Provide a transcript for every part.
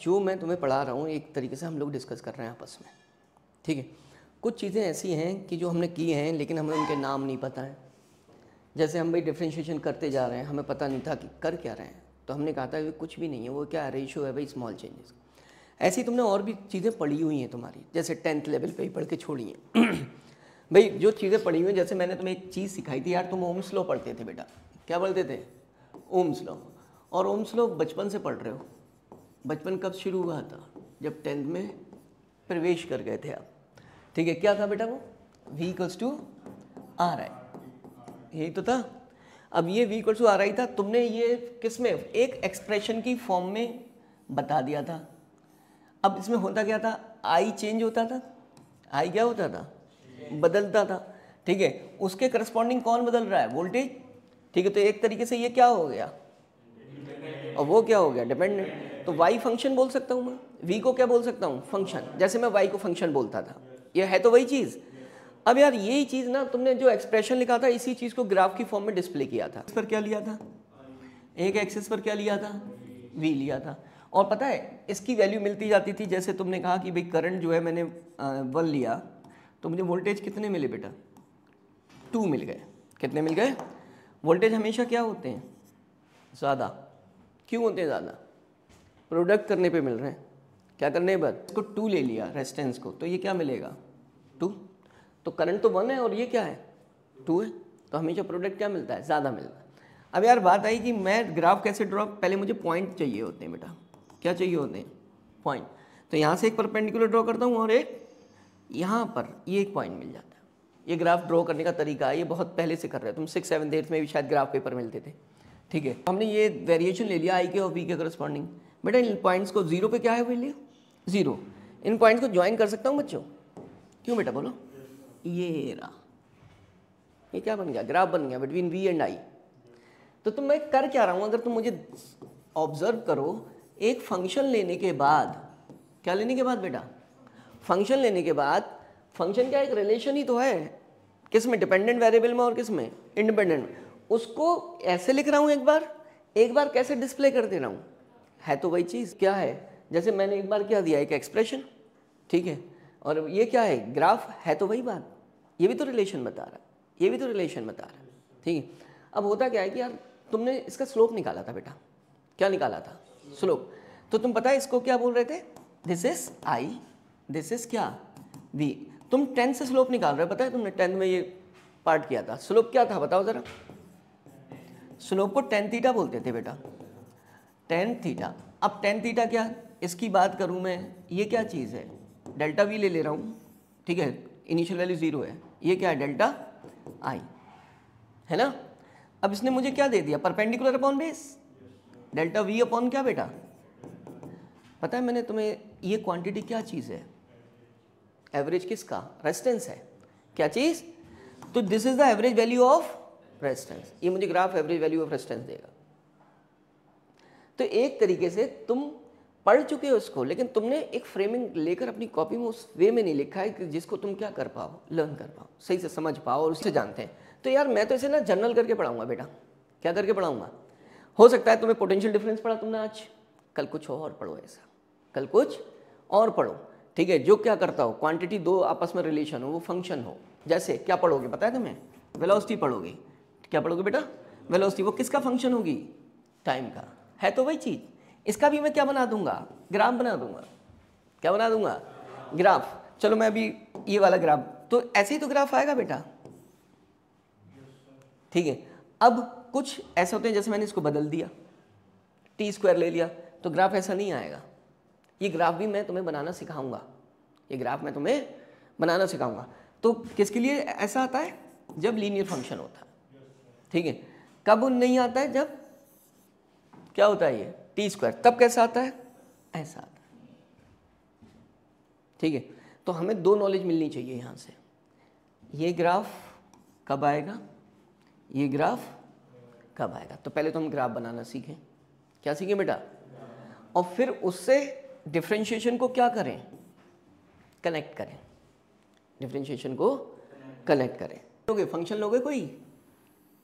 जो मैं तुम्हें पढ़ा रहा हूँ एक तरीके से हम लोग डिस्कस कर रहे हैं आपस में, ठीक है। कुछ चीज़ें ऐसी हैं कि जो हमने की हैं लेकिन हमें उनके नाम नहीं पता है। जैसे हम भाई डिफ्रेंशिएशन करते जा रहे हैं, हमें पता नहीं था कि कर क्या रहे हैं, तो हमने कहा था कि कुछ भी नहीं है, वो क्या है, रेशियो है भाई, स्मॉल चेंजेस। ऐसी तुमने और भी चीज़ें पढ़ी हुई हैं तुम्हारी, जैसे 10th लेवल पे ही पढ़ के छोड़ी हैं भाई जो चीज़ें पढ़ी हुई हैं। जैसे मैंने तुम्हें एक चीज़ सिखाई थी यार, तुम ओम्स लॉ पढ़ते थे बेटा, क्या पढ़ते थे, ओम्स लॉ। और ओम्स लॉ बचपन से पढ़ रहे हो। बचपन कब शुरू हुआ था, जब 10th में प्रवेश कर गए थे आप, ठीक है। क्या था बेटा वो, V = RI, यही तो था। अब ये V = RI था, तुमने ये किस में, एक एक्सप्रेशन की फॉर्म में बता दिया था। अब इसमें होता क्या था, I चेंज होता था, I क्या होता था, बदलता था, ठीक है। उसके करस्पॉन्डिंग कौन बदल रहा है, वोल्टेज, ठीक है। तो एक तरीके से ये क्या हो गया और वो क्या हो गया, डिपेंडेंट। तो y फंक्शन बोल सकता हूँ मैं, v को क्या बोल सकता हूँ, फंक्शन, जैसे मैं y को फंक्शन बोलता था। ये है तो वही चीज़। अब यार यही चीज़ ना, तुमने जो एक्सप्रेशन लिखा था इसी चीज़ को ग्राफ की फॉर्म में डिस्प्ले किया था। इस पर क्या लिया था, एक एक्सिस पर क्या लिया था, v लिया था। और पता है इसकी वैल्यू मिलती जाती थी। जैसे तुमने कहा कि भाई करंट जो है मैंने 1 लिया, तो मुझे वोल्टेज कितने मिले बेटा, 2 मिल गए। कितने मिल गए, वोल्टेज हमेशा क्या होते हैं, ज़्यादा। क्यों होते हैं ज़्यादा, प्रोडक्ट करने पे मिल रहे हैं। क्या करने पर, इसको 2 ले लिया रेजिस्टेंस को, तो ये क्या मिलेगा, 2। तो करंट तो 1 है और ये क्या है, 2 है, तो हमेशा प्रोडक्ट क्या मिलता है, ज़्यादा मिलता है। अब यार बात आई कि मैं ग्राफ कैसे ड्रॉ, पहले मुझे पॉइंट चाहिए होते हैं बेटा, क्या चाहिए होते हैं, पॉइंट। तो यहाँ से एक परपेंडिकुलर ड्रॉ करता हूँ और एक यहाँ पर ये एक पॉइंट मिल जाता है। ये ग्राफ ड्रॉ करने का तरीका है, ये बहुत पहले से कर रहे हैं तुम, 6th 7th 8th में भी शायद ग्राफ पेपर मिलते थे, ठीक है। हमने ये वेरिएशन ले लिया आई के और वी के करस्पॉन्डिंग। बेटा इन पॉइंट्स को जीरो पे क्या है, वैल्यू 0। इन पॉइंट्स को ज्वाइन कर सकता हूँ बच्चों, क्यों बेटा बोलो, ये रहा, ये क्या बन गया, ग्राफ बन गया बिटवीन वी एंड आई। तो तुम मैं कर क्या रहा हूँ, अगर तुम मुझे ऑब्जर्व करो, एक फंक्शन लेने के बाद, क्या लेने के बाद बेटा, फंक्शन लेने के बाद, फंक्शन क्या एक रिलेशन ही तो है, किस में, डिपेंडेंट वेरिएबल में और किस में, इंडिपेंडेंट। उसको ऐसे लिख रहा हूँ एक बार कैसे डिस्प्ले कर दे रहा हूँ, है तो वही चीज़। क्या है, जैसे मैंने एक बार क्या दिया, एक एक्सप्रेशन, ठीक है, और ये क्या है, ग्राफ, है तो वही बात। ये भी तो रिलेशन बता रहा है, ये भी तो रिलेशन बता रहा है, ठीक है। अब होता क्या है कि यार तुमने इसका स्लोप निकाला था बेटा, क्या निकाला था, स्लोप। तो तुम पता है इसको क्या बोल रहे थे, this is I, this is क्या, वी। तुम 10 से स्लोप निकाल रहे हो, पता है तुमने 10 में ये पार्ट किया था। स्लोप क्या था बताओ ज़रा, स्लोप को tan थीटा बोलते थे बेटा, tan थीटा। अब tan थीटा क्या, इसकी बात करूं मैं, ये क्या चीज़ है, डेल्टा वी ले रहा हूं, ठीक है, इनिशियल वैल्यू 0 है, ये क्या है, डेल्टा आई, है ना। अब इसने मुझे क्या दे दिया, perpendicular upon base, delta we upon क्या बेटा, पता है मैंने तुम्हें, ये क्वांटिटी क्या चीज़ है, एवरेज किसका, रेजिस्टेंस है, क्या चीज़। तो this is the average value of resistance, ये मुझे graph average value of resistance देगा। तो एक तरीके से तुम पढ़ चुके हो इसको, लेकिन तुमने एक फ्रेमिंग लेकर अपनी कॉपी में उस वे में नहीं लिखा है कि जिसको तुम क्या कर पाओ, लर्न कर पाओ, सही से समझ पाओ और उससे जानते हैं। तो यार मैं तो इसे ना जनरल करके पढ़ाऊंगा बेटा, क्या करके पढ़ाऊंगा। हो सकता है तुम्हें पोटेंशियल डिफरेंस पढ़ा तुमने आज, कल कुछ और पढ़ो, ऐसा कल कुछ और पढ़ो, ठीक है। जो क्या करता हो, क्वांटिटी दो आपस में रिलेशन हो, वो फंक्शन हो। जैसे क्या पढ़ोगे पता है तुम्हें, वेलोसिटी पढ़ोगे, क्या पढ़ोगे बेटा, वेलोसिटी, वो किसका फंक्शन होगी, टाइम का, है तो वही चीज़। इसका भी मैं क्या बना दूंगा, ग्राफ बना दूंगा, क्या बना दूंगा, ग्राफ। चलो मैं अभी ये वाला ग्राफ, तो ऐसे ही तो ग्राफ आएगा बेटा, ठीक है। अब कुछ ऐसे होते हैं, जैसे मैंने इसको बदल दिया, t² ले लिया, तो ग्राफ ऐसा नहीं आएगा। ये ग्राफ भी मैं तुम्हें बनाना सिखाऊंगा, ये ग्राफ मैं तुम्हें बनाना सिखाऊंगा। तो किसके लिए ऐसा आता है, जब लीनियर फंक्शन होता है, ठीक है। कब नहीं आता है, जब क्या होता है ये t², तब कैसा आता है, ऐसा आता है, ठीक है। तो हमें दो नॉलेज मिलनी चाहिए यहाँ से, ये ग्राफ कब आएगा, ये ग्राफ कब आएगा। तो पहले तो हम ग्राफ बनाना सीखें, क्या सीखें बेटा, और फिर उससे डिफरेंशिएशन को क्या करें, कनेक्ट करें, डिफरेंशिएशन को कनेक्ट करें। लोगे फंक्शन लोगे कोई,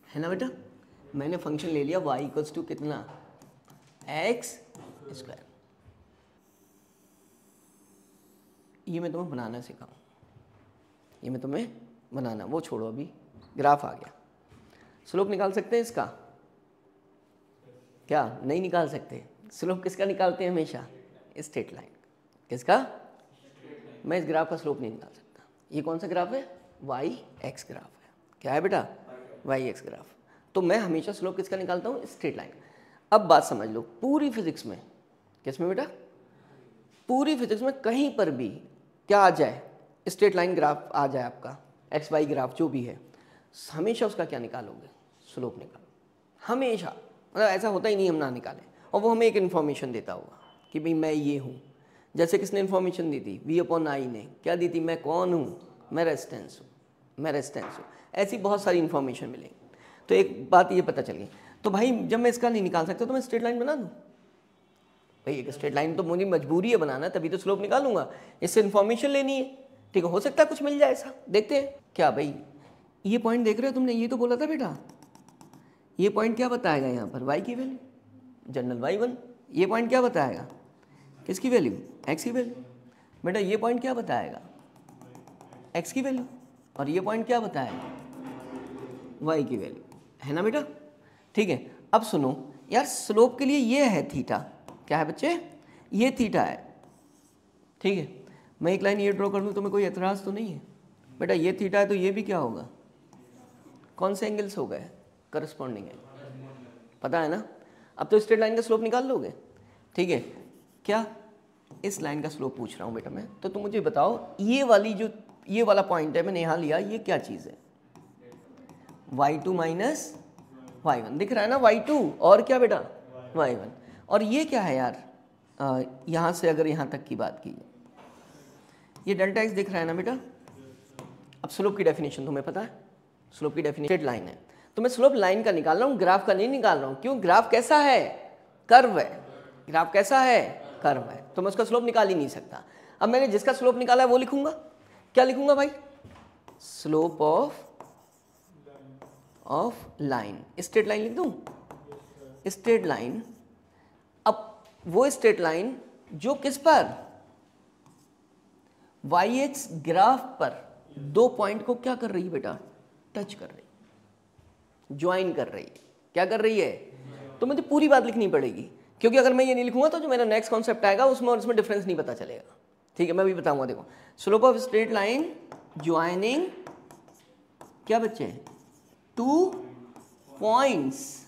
है ना बेटा। मैंने फंक्शन ले लिया y = कितना, x², ये मैं तुम्हें बनाना सिखाऊँ, ये मैं तुम्हें बनाना, वो छोड़ो, अभी ग्राफ आ गया। स्लोप निकाल सकते हैं इसका? क्या नहीं निकाल सकते? स्लोप किसका निकालते हैं हमेशा? Straight line. किसका? मैं इस ग्राफ का स्लोप नहीं निकाल सकता। ये कौन सा ग्राफ है? वाई एक्स ग्राफ है। क्या है बेटा? Y X graph. तो मैं हमेशा स्लोप किसका निकालता हूँ? Straight line. अब बात समझ लो, पूरी फिजिक्स में, किसमें बेटा? पूरी फिजिक्स में कहीं पर भी क्या आ जाए, स्ट्रेट लाइन ग्राफ आ जाए आपका, एक्स वाई ग्राफ जो भी है, हमेशा उसका क्या निकालोगे? स्लोप निकालो हमेशा। मतलब ऐसा होता ही नहीं हम ना निकालें। और वो हमें एक इन्फॉर्मेशन देता होगा कि भाई मैं ये हूँ। जैसे किसने इन्फॉर्मेशन दी थी? V/I ने क्या दी थी? मैं कौन हूँ? मैं रेजिस्टेंस हूँ, मैं रेजिस्टेंस हूँ। ऐसी बहुत सारी इन्फॉर्मेशन मिलेगी। तो एक बात ये पता चल गई। तो भाई जब मैं इसका नहीं निकाल सकता तो मैं स्ट्रेट लाइन बना दूँ? भाई एक स्ट्रेट लाइन तो मुझे मजबूरी है बनाना, तभी तो स्लोप निकालूंगा। इससे इन्फॉर्मेशन लेनी है, ठीक है। हो सकता है कुछ मिल जाए ऐसा, देखते हैं। क्या भाई ये पॉइंट देख रहे हो तुमने? ये तो बोला था बेटा, ये पॉइंट क्या बताएगा यहाँ पर? वाई की वैल्यू, जनरल y1। ये पॉइंट क्या बताएगा? किसकी वैल्यू? x की वैल्यू। बेटा ये पॉइंट क्या बताएगा? x की वैल्यू। और ये पॉइंट क्या बताएगा? y की वैल्यू, है ना बेटा? ठीक है। अब सुनो यार, स्लोप के लिए ये है थीटा। क्या है बच्चे? ये थीटा है, ठीक है। मैं एक लाइन ये ड्रॉ कर दूँ तो मैं कोई एतराज़ तो नहीं है? बेटा ये थीटा है तो ये भी क्या होगा? कौन से एंगल्स हो गए? करस्पॉन्डिंग है, पता है ना? अब तो स्ट्रेट लाइन का स्लोप निकाल लोगे, ठीक है। क्या इस लाइन का स्लोप पूछ रहा हूँ बेटा मैं? तो तुम मुझे बताओ, ये वाली जो ये वाला पॉइंट है मैंने यहाँ लिया, ये क्या चीज़ है? y2 माइनस y1 दिख रहा है ना? y2 और क्या बेटा? y1। और ये क्या है यार? यहाँ से अगर यहाँ तक की बात की, ये डेल्टा x दिख रहा है ना बेटा? अब स्लोप की डेफिनेशन तुम्हें पता है? स्लोप की डेफिनेशन स्ट्रेट लाइन है, तो मैं स्लोप लाइन का निकाल रहा हूँ, ग्राफ का नहीं निकाल रहा हूँ। क्यों? ग्राफ कैसा है? कर्व है। ग्राफ कैसा है? कर्व है। तो मैं उसका स्लोप निकाल ही नहीं सकता। अब मैंने जिसका स्लोप निकाला है वो लिखूंगा। क्या लिखूंगा भाई? Slope of line, straight line लिख दूं? Straight line. अब वो स्ट्रेट लाइन जो किस पर? वाई एक्स ग्राफ पर दो पॉइंट को क्या कर रही है बेटा? टच कर रही है, ज्वाइन कर रही है। क्या कर रही है? तो मुझे पूरी बात लिखनी पड़ेगी, क्योंकि अगर मैं ये नहीं लिखूंगा तो जो मेरा नेक्स्ट कॉन्सेप्ट आएगा उसमें और इसमें डिफरेंस नहीं पता चलेगा, ठीक है। मैं भी बताऊंगा। देखो, slope of straight line joining क्या बच्चे? 2 पॉइंट्स,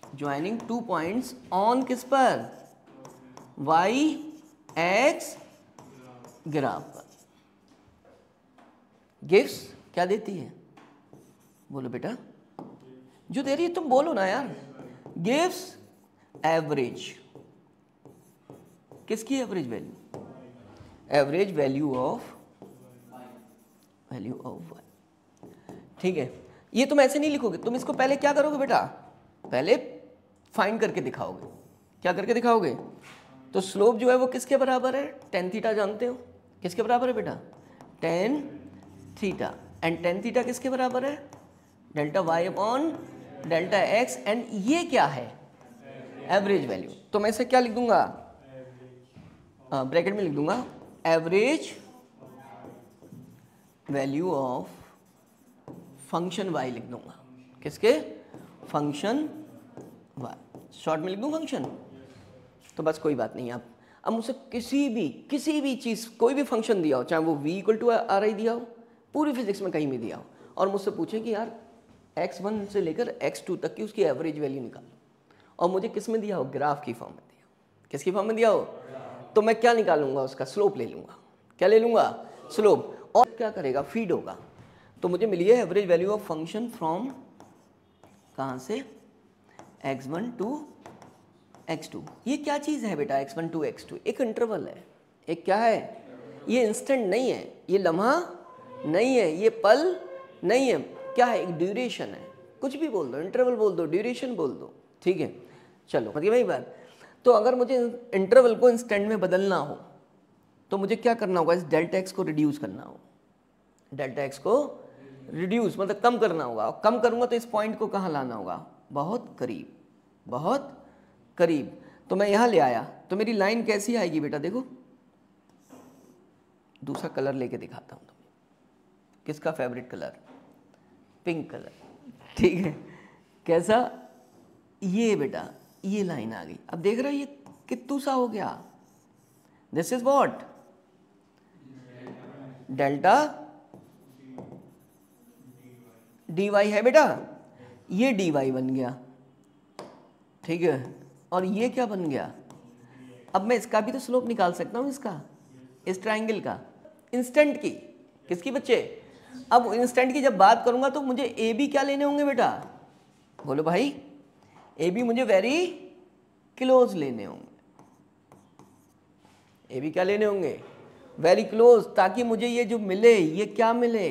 ज्वाइनिंग 2 पॉइंट्स ऑन किस पर? वाई एक्स ग्राफ पर। गिव्स क्या देती है? बोलो बेटा, जो दे रही है तुम बोलो ना यार। गिव्स एवरेज, किसकी average value? Average value of y, ठीक है। ये तुम ऐसे नहीं लिखोगे, तुम इसको पहले क्या करोगे बेटा? पहले फाइंड करके दिखाओगे। क्या करके दिखाओगे? तो स्लोप जो है वो किसके बराबर है? tan थीटा जानते हो? किसके बराबर है बेटा? tan theta. And tan theta किसके बराबर है? Delta y upon delta x। And ये क्या है? Average value. तो मैं इसे क्या लिख दूंगा? ब्रैकेट में लिख दूंगा average value of function y लिख दूंगा। किसके? Function y। शॉर्ट में लिख दूं फंक्शन। तो बस कोई बात नहीं। अब मुझसे किसी भी चीज़, कोई भी फंक्शन दिया हो, चाहे वो v = r दिया हो, पूरी फिजिक्स में कहीं भी दिया हो, और मुझसे पूछे कि यार x1 से लेकर x2 तक की उसकी एवरेज वैल्यू निकालो, और मुझे किस में दिया हो? ग्राफ की फॉर्म में दिया हो। किसकी फॉर्म में दिया हो? तो मैं क्या निकालूंगा? उसका स्लोप ले लूंगा। क्या ले लूंगा? स्लोप। और क्या करेगा? फीड होगा। तो मुझे मिली है average value of function from कहाँ से? x1 to x2। ये क्या चीज़ है बेटा? x1 to x2 एक इंटरवल है। एक क्या है? ये इंस्टेंट नहीं है, ये लम्हा नहीं है, ये पल नहीं है। क्या है? एक ड्यूरेशन है। कुछ भी बोल दो, इंटरवल बोल दो, ड्यूरेशन बोल दो, ठीक है। चलो मतलब वही बात। तो अगर मुझे इंटरवल को इंस्टेंट में बदलना हो तो मुझे क्या करना होगा? इस डेल्टा एक्स को रिड्यूस करना होगा। डेल्टा एक्स को रिड्यूस मतलब कम करना होगा। कम करूंगा तो इस पॉइंट को कहाँ लाना होगा? बहुत करीब, बहुत करीब। तो मैं यहाँ ले आया, तो मेरी लाइन कैसी आएगी बेटा? देखो दूसरा कलर लेके दिखाता हूँ तुम्हें। किसका फेवरेट कलर? Pink colour. ठीक है, कैसा? ये बेटा ये लाइन आ गई। अब देख रहे हो ये कित्तू सा हो गया। This is what? Delta dy है बेटा, ये dy बन गया। ठीक है, और ये क्या बन गया? अब मैं इसका भी तो स्लोप निकाल सकता हूँ, इसका, इस ट्राइंगल का, इंस्टेंट की। किसकी बच्चे? अब इंस्टेंट की जब बात करूंगा तो मुझे ए बी क्या लेने होंगे बेटा? बोलो भाई, ए बी मुझे वेरी क्लोज लेने होंगे। ए बी क्या लेने होंगे? वेरी क्लोज, ताकि मुझे ये जो मिले, ये क्या मिले?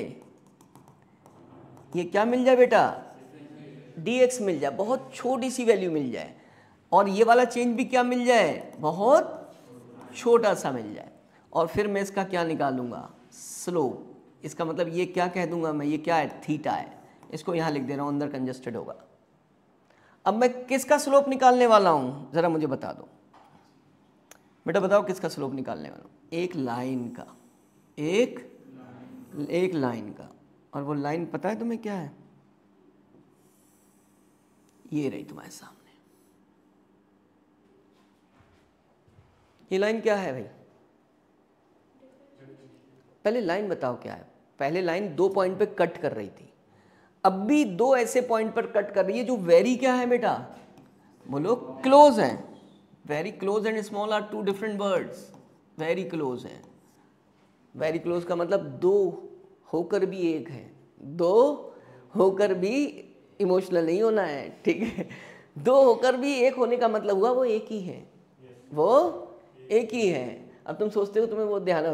ये क्या मिल जाए बेटा? dx मिल जाए, बहुत छोटी सी वैल्यू मिल जाए। और ये वाला चेंज भी क्या मिल जाए? बहुत छोटा सा मिल जाए। और फिर मैं इसका क्या निकालूंगा? स्लोप। इसका मतलब ये क्या कह दूंगा मैं? ये क्या है? थीटा है। इसको यहाँ लिख दे रहा हूँ, अंदर कंजस्टेड होगा। अब मैं किसका स्लोप निकालने वाला हूँ, ज़रा मुझे बता दो बेटा, बताओ किसका स्लोप निकालने वाला हूँ? एक लाइन का, एक लाइन का। और वो लाइन पता है तुम्हें क्या है? ये रही तुम्हारे सामने। ये लाइन क्या है भाई? पहले लाइन बताओ क्या है। पहले लाइन 2 पॉइंट पे कट कर रही थी, अब भी 2 ऐसे पॉइंट पर कट कर रही है जो वेरी क्या है बेटा? बोलो, क्लोज है। Very close and small are 2 different words. Very close है। वेरी क्लोज का मतलब 2 होकर भी एक है। 2 होकर भी इमोशनल नहीं होना है, ठीक है? 2 होकर भी एक होने का मतलब हुआ वो एक ही है, वो एक ही है। अब तुम सोचते हो तुम्हें वो ध्यान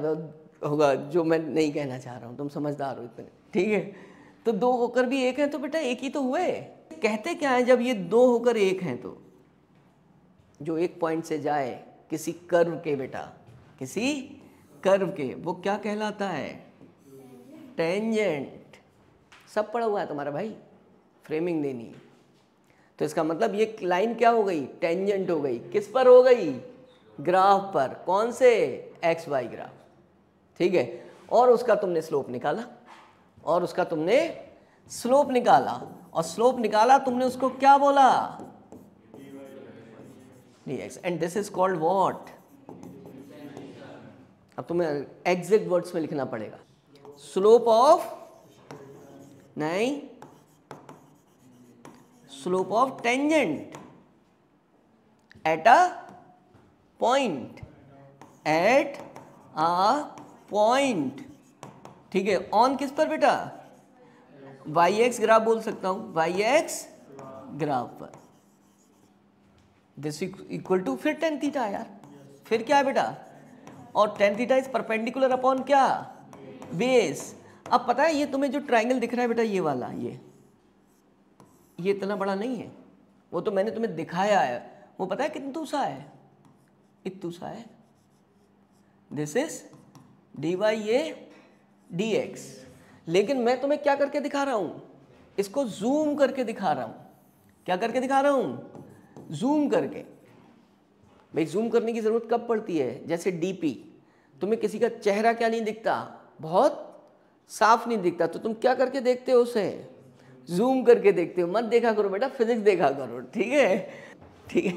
होगा जो मैं नहीं कहना चाह रहा हूँ, तुम समझदार हो इतने, ठीक है? तो 2 होकर भी एक है तो बेटा एक ही तो हुए। कहते क्या है जब ये 2 होकर एक हैं तो? जो एक पॉइंट से जाए किसी कर्व के बेटा, किसी कर्व के, वो क्या कहलाता है? टेंजेंट। सब पढ़ा हुआ है तुम्हारा भाई, फ्रेमिंग देनी है। तो इसका मतलब ये लाइन क्या हो गई? टेंजेंट हो गई। किस पर हो गई? ग्राफ पर। कौन से? एक्स वाई ग्राफ, ठीक है? और उसका तुमने स्लोप निकाला, और उसका तुमने स्लोप निकाला, और स्लोप निकाला तुमने, उसको क्या बोला? dx, and this is called what? अब तुम्हें एग्जैक्ट वर्ड्स में लिखना पड़ेगा। स्लोप ऑफ, नहीं, slope of tangent at a point, eight a point, ठीक है? ऑन किस पर बेटा? वाई एक्स ग्राफ बोल सकता हूं, वाई एक्स ग्राफ पर। दिस इक्वल टू फिर टेन थीटा यार, फिर क्या है बेटा? और tan theta is perpendicular upon क्या? बेस। अब पता है ये तुम्हें जो ट्राइंगल दिख रहा है बेटा, ये वाला, ये इतना बड़ा नहीं है, वो तो मैंने तुम्हें दिखाया है। वो पता है कितनू सा है? इतू सा है। दिस इज dy, ये dx। लेकिन मैं तुम्हें क्या करके दिखा रहा हूं? इसको जूम करके दिखा रहा हूं। क्या करके दिखा रहा हूं? जूम करके। भाई जूम करने की जरूरत कब पड़ती है? जैसे डीपी, तुम्हें किसी का चेहरा क्या नहीं दिखता? बहुत साफ नहीं दिखता, तो तुम क्या करके देखते हो उसे? जूम करके देखते हो। मत देखा करो बेटा, फिजिक्स देखा करो, ठीक है? ठीक है,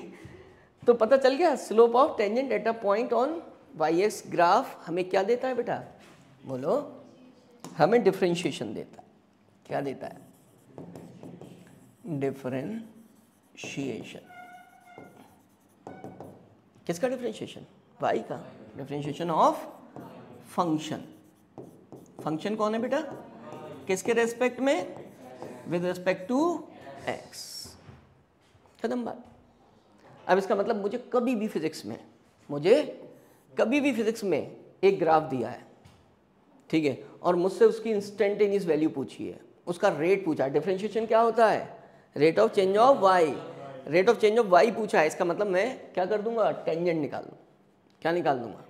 तो पता चल गया। Slope of tangent at a point on Y X graph हमें क्या देता है बेटा? बोलो, हमें डिफरेंशिएशन देता है। क्या देता है? डिफरेंशिएशन। किसका डिफरेंशिएशन? वाई का। Differentiation of function. फंक्शन कौन है बेटा? किसके रेस्पेक्ट में? With respect to X. खत्म बात। अब इसका मतलब मुझे कभी भी फिजिक्स में एक ग्राफ दिया है, ठीक है, और मुझसे उसकी इंस्टेंटेनियस वैल्यू पूछी है, उसका रेट पूछा है। डिफरेंशिएशन क्या होता है? Rate of change of Y. Rate of change of Y पूछा है, इसका मतलब मैं क्या कर दूंगा? टेंजेंट निकाल दूँ। क्या निकाल दूंगा?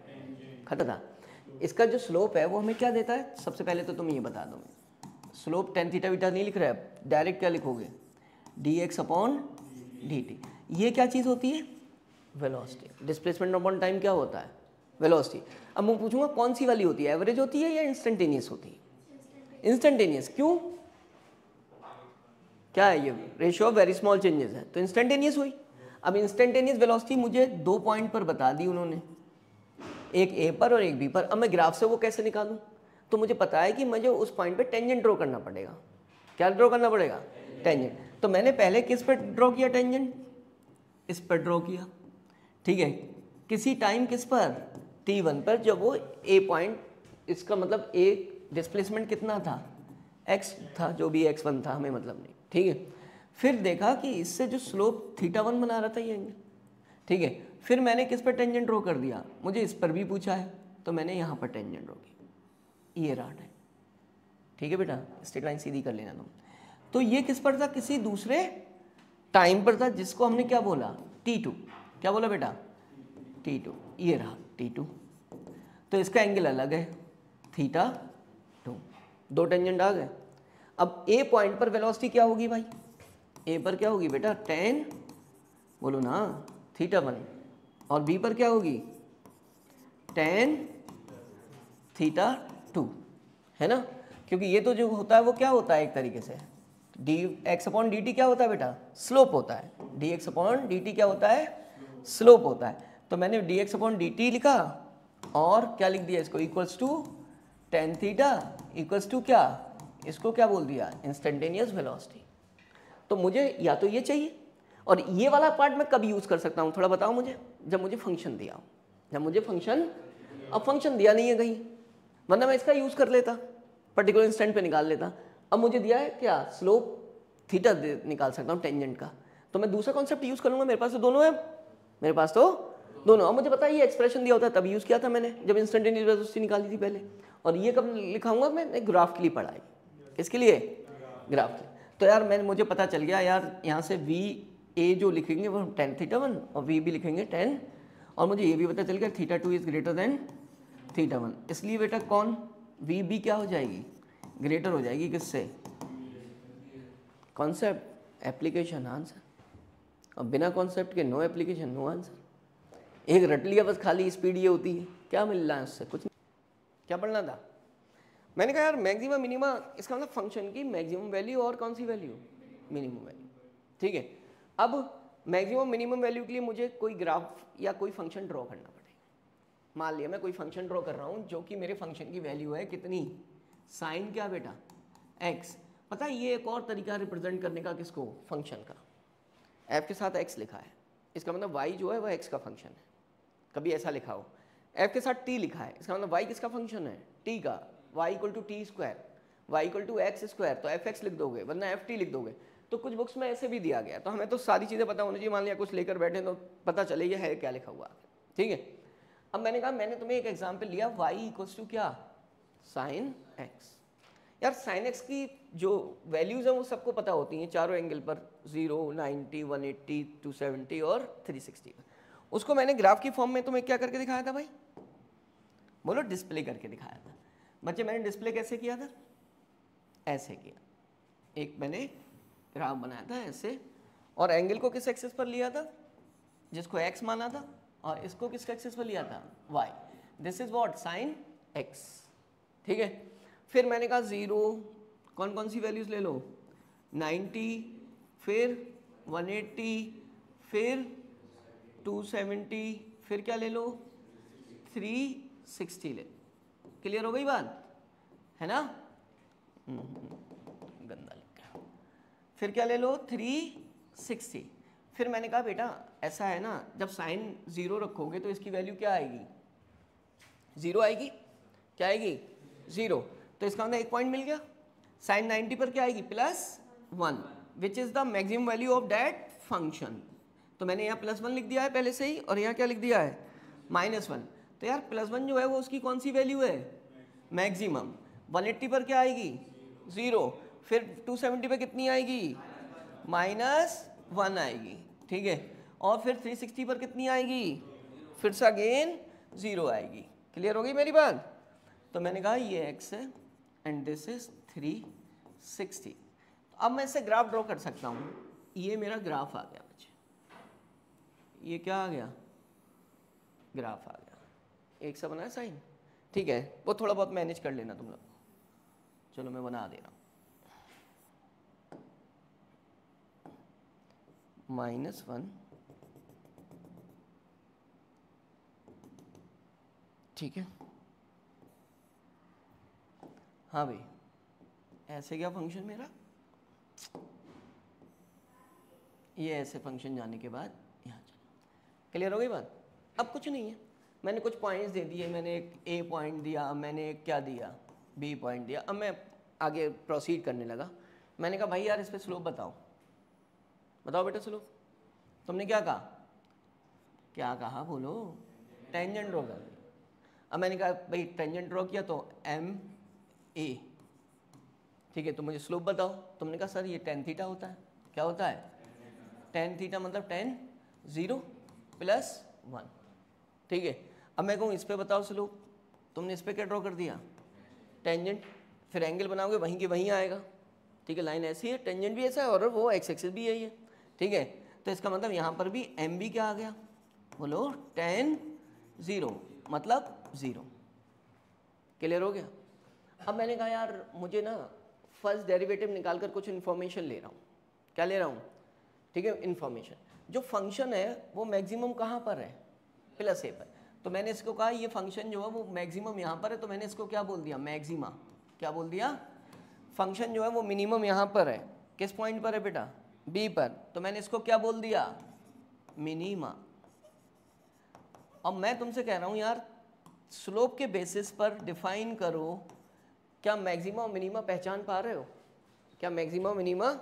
खत्म था। इसका जो स्लोप है वो हमें क्या देता है? सबसे पहले तो तुम ये बता दो। स्लोप टेन थीटा बीटा नहीं लिख रहा है, डायरेक्ट क्या लिखोगे? dx upon dt। ये क्या चीज़ होती है? वेलोसिटी। डिस्प्लेसमेंट अपॉन टाइम क्या होता है? वेलोसिटी। अब मैं पूछूंगा कौन सी वाली होती है, एवरेज होती है या इंस्टेंटेनियस होती है? इंस्टेंटेनियस। क्यों? क्या है ये? Ratio of very small changes है, तो इंस्टेंटेनियस हुई। अब इंस्टेंटेनियस वेलोसिटी मुझे 2 पॉइंट पर बता दी उन्होंने, एक ए पर और एक बी पर। अब मैं ग्राफ से वो कैसे निकालूं? तो मुझे पता है कि मुझे उस पॉइंट पे टेंजेंट ड्रॉ करना पड़ेगा। क्या ड्रॉ करना पड़ेगा? टेंजेंट। तो मैंने पहले किस पर ड्रॉ किया टेंजेंट? इस पर ड्रॉ किया, ठीक है। किसी टाइम किस पर? t1 पर, जब वो ए पॉइंट, इसका मतलब ए डिस्प्लेसमेंट कितना था? x था, जो भी x1 था हमें मतलब नहीं, ठीक है। फिर देखा कि इससे जो स्लोप θ1 बना रहा था ये एंगल, ठीक है। फिर मैंने किस पर टेंजेंट ड्रॉ कर दिया? मुझे इस पर भी पूछा है, तो मैंने यहाँ पर टेंजेंट ड्रॉ की, ये रहा है, ठीक है बेटा। स्ट्रेट लाइन सीधी कर लेना तुम। तो ये किस पर था? किसी दूसरे टाइम पर था, जिसको हमने क्या बोला? t2। क्या बोला बेटा? t2। ये रहा t2। तो इसका एंगल अलग है, θ2। दो टेंजेंट आ गए। अब ए पॉइंट पर वेलोसिटी क्या होगी भाई? ए पर क्या होगी बेटा? tan, बोलो ना, θ1। और बी पर क्या होगी? tan θ2, है ना। क्योंकि ये तो जो होता है वो क्या होता है एक तरीके से, dx/dt क्या होता है बेटा? स्लोप होता है। dx/dt क्या होता है? स्लोप होता है। तो मैंने dx/dt लिखा और क्या लिख दिया इसको? Equals to tan θ equals to क्या? इसको क्या बोल दिया? Instantaneous velocity. तो मुझे या तो ये चाहिए, और ये वाला पार्ट मैं कब यूज़ कर सकता हूँ थोड़ा बताओ मुझे? जब मुझे फंक्शन दिया हो, जब मुझे फंक्शन, अब फंक्शन दिया नहीं है कहीं, वरना मैं इसका यूज़ कर लेता, पर्टिकुलर इंस्टेंट पे निकाल लेता। अब मुझे दिया है क्या? स्लोप थीटा निकाल सकता हूँ टेंजेंट का, तो मैं दूसरा कॉन्सेप्ट यूज़ कर लूँगा। मेरे पास तो दोनों है, मेरे पास तो दोनों। अब मुझे पता है ये एक्सप्रेशन दिया होता है, तब यूज़ किया था मैंने जब इंस्टेंटेनियस वेलोसिटी निकाली थी पहले। और ये कब लिखाऊंगा? मैंने ग्राफ के लिए पढ़ा है। किसके लिए? ग्राफ के लिए। तो यार मुझे पता चल गया यार, यहाँ से वी ए जो लिखेंगे वो tan θ1 और वी भी लिखेंगे tan, और मुझे ये भी पता चल गया θ2 इज ग्रेटर देन θ1। इसलिए बेटा कौन? वी बी क्या हो जाएगी? ग्रेटर हो जाएगी किससे? Concept, application, answer. और बिना कॉन्सेप्ट के नो एप्लीकेशन, नो आंसर। एक रट लिया बस, खाली स्पीड ये होती है, क्या मिल रहा है उससे? कुछ नहीं। क्या पढ़ना था? मैंने कहा यार मैक्सिमम मिनिमा, इसका मतलब फंक्शन की मैक्सिमम वैल्यू और कौन सी वैल्यू? मिनिमम वैल्यू, ठीक है। अब मैक्सिमम मिनिमम वैल्यू के लिए मुझे कोई ग्राफ या कोई फंक्शन ड्रॉ करना पड़ेगा। मान लिया मैं कोई फंक्शन ड्रॉ कर रहा हूँ जो कि मेरे फंक्शन की वैल्यू है कितनी? साइन क्या बेटा? x। पता है ये एक और तरीका रिप्रेजेंट करने का किसको? फंक्शन का। f के साथ x लिखा है, इसका मतलब y जो है वह x का फंक्शन है। कभी ऐसा लिखा हो, f के साथ t लिखा है, इसका मतलब y किसका फंक्शन है? t का। y equal to T square, y equal to X square, तो fx लिख दोगे, वरना ft लिख दोगे। तो कुछ बुक्स में ऐसे भी दिया गया, तो हमें तो सारी चीज़ें पता होनी चाहिए। मान लिया कुछ लेकर बैठे तो पता चले ये है क्या लिखा हुआ, ठीक है। अब मैंने कहा मैंने तुम्हें एक एग्जाम्पल लिया, y इक्वल्स टू क्या? Sine x। यार साइन x की जो वैल्यूज़ हैं वो सबको पता होती हैं, चारों एंगल पर, 0, 90, 180, 270 और 360 पर। उसको मैंने ग्राफ की फॉर्म में तुम्हें क्या करके दिखाया था भाई? बोलो, डिस्प्ले करके दिखाया था। बच्चे मैंने डिस्प्ले कैसे किया था? ऐसे किया, एक मैंने ग्राफ बनाया था ऐसे, और एंगल को किस एक्सिस पर लिया था? जिसको x माना था, और इसको किस एक्सिस पर लिया था? y। This is what? Sine x, ठीक है। फिर मैंने कहा 0, कौन कौन सी वैल्यूज ले लो? 90, फिर 180, फिर 270, फिर क्या ले लो? 360 ले। क्लियर हो गई बात, है ना? गंदा लिख गया। फिर क्या ले लो? 360। फिर मैंने कहा बेटा ऐसा है ना, जब साइन 0 रखोगे तो इसकी वैल्यू क्या आएगी? 0 आएगी। क्या आएगी? 0। तो इसका मतलब एक पॉइंट मिल गया। साइन 90 पर क्या आएगी? +1, which is the maximum value of that function. तो मैंने यहाँ +1 लिख दिया है पहले से ही, और यहाँ क्या लिख दिया है? -1। तो यार +1 जो है वो उसकी कौन सी वैल्यू है? मैक्सिमम। 180 पर क्या आएगी? 0। फिर 270 पे कितनी आएगी? -1 आएगी, ठीक है। और फिर 360 पर कितनी आएगी? फिर से अगेन 0 आएगी। क्लियर हो गई मेरी बात? तो मैंने कहा ये x है एंड दिस इज 360। अब मैं इसे ग्राफ ड्रॉ कर सकता हूँ। ये मेरा ग्राफ आ गया बच्चे, ये क्या आ गया? ग्राफ आ गया। एक सा बना है साइन, ठीक है, वो थोड़ा बहुत मैनेज कर लेना तुम लोग। चलो मैं बना दे रहा हूँ, -1, ठीक है। हाँ भाई, ऐसे क्या फंक्शन मेरा, ये ऐसे फंक्शन जाने के बाद यहाँ चलो, क्लियर हो गई बात। अब कुछ नहीं है, मैंने कुछ पॉइंट्स दे दिए, मैंने एक ए पॉइंट दिया, मैंने एक क्या दिया, बी पॉइंट दिया। अब मैं आगे प्रोसीड करने लगा, मैंने कहा भाई यार इस पर स्लोप बताओ, बताओ बेटा स्लोप। तुमने क्या कहा, क्या कहा बोलो, टेंजेंट ड्रॉ कर। अब मैंने कहा भाई टेंजेंट ड्रॉ किया तो एम ए, ठीक है, तो मुझे स्लोप बताओ। तुमने कहा सर ये tan थीटा होता है। क्या होता है, tan थीटा मतलब tan 0 + 1, ठीक है। अब मैं कहूँ इस पे बताओ स्लोप, तुमने इस पे क्या ड्रॉ कर दिया, टेंजेंट, फिर एंगल बनाओगे वहीं के वहीं आएगा, ठीक है, लाइन ऐसी है, टेंजेंट भी ऐसा है और वो एक्स एक्सिस भी यही है, ठीक है। तो इसका मतलब यहाँ पर भी एम भी क्या आ गया, बोलो tan 0 मतलब 0, क्लियर हो गया। अब मैंने कहा यार मुझे ना फर्स्ट डेरिवेटिव निकाल कर कुछ इन्फॉर्मेशन ले रहा हूँ, क्या ले रहा हूँ, ठीक है, इन्फॉर्मेशन। जो फंक्शन है वो मैक्सिमम कहाँ पर है, +a पर। तो मैंने इसको कहा ये फंक्शन जो है वो मैक्सिमम यहाँ पर है, तो मैंने इसको क्या बोल दिया, मैक्सिमा। क्या बोल दिया, फंक्शन जो है वो मिनिमम यहाँ पर है, किस पॉइंट पर है बेटा, b पर, तो मैंने इसको क्या बोल दिया, मिनिमा। अब मैं तुमसे कह रहा हूँ यार स्लोप के बेसिस पर डिफाइन करो, क्या मैक्सिमा और मिनिमा पहचान पा रहे हो, क्या मैक्सिमा और मिनिमा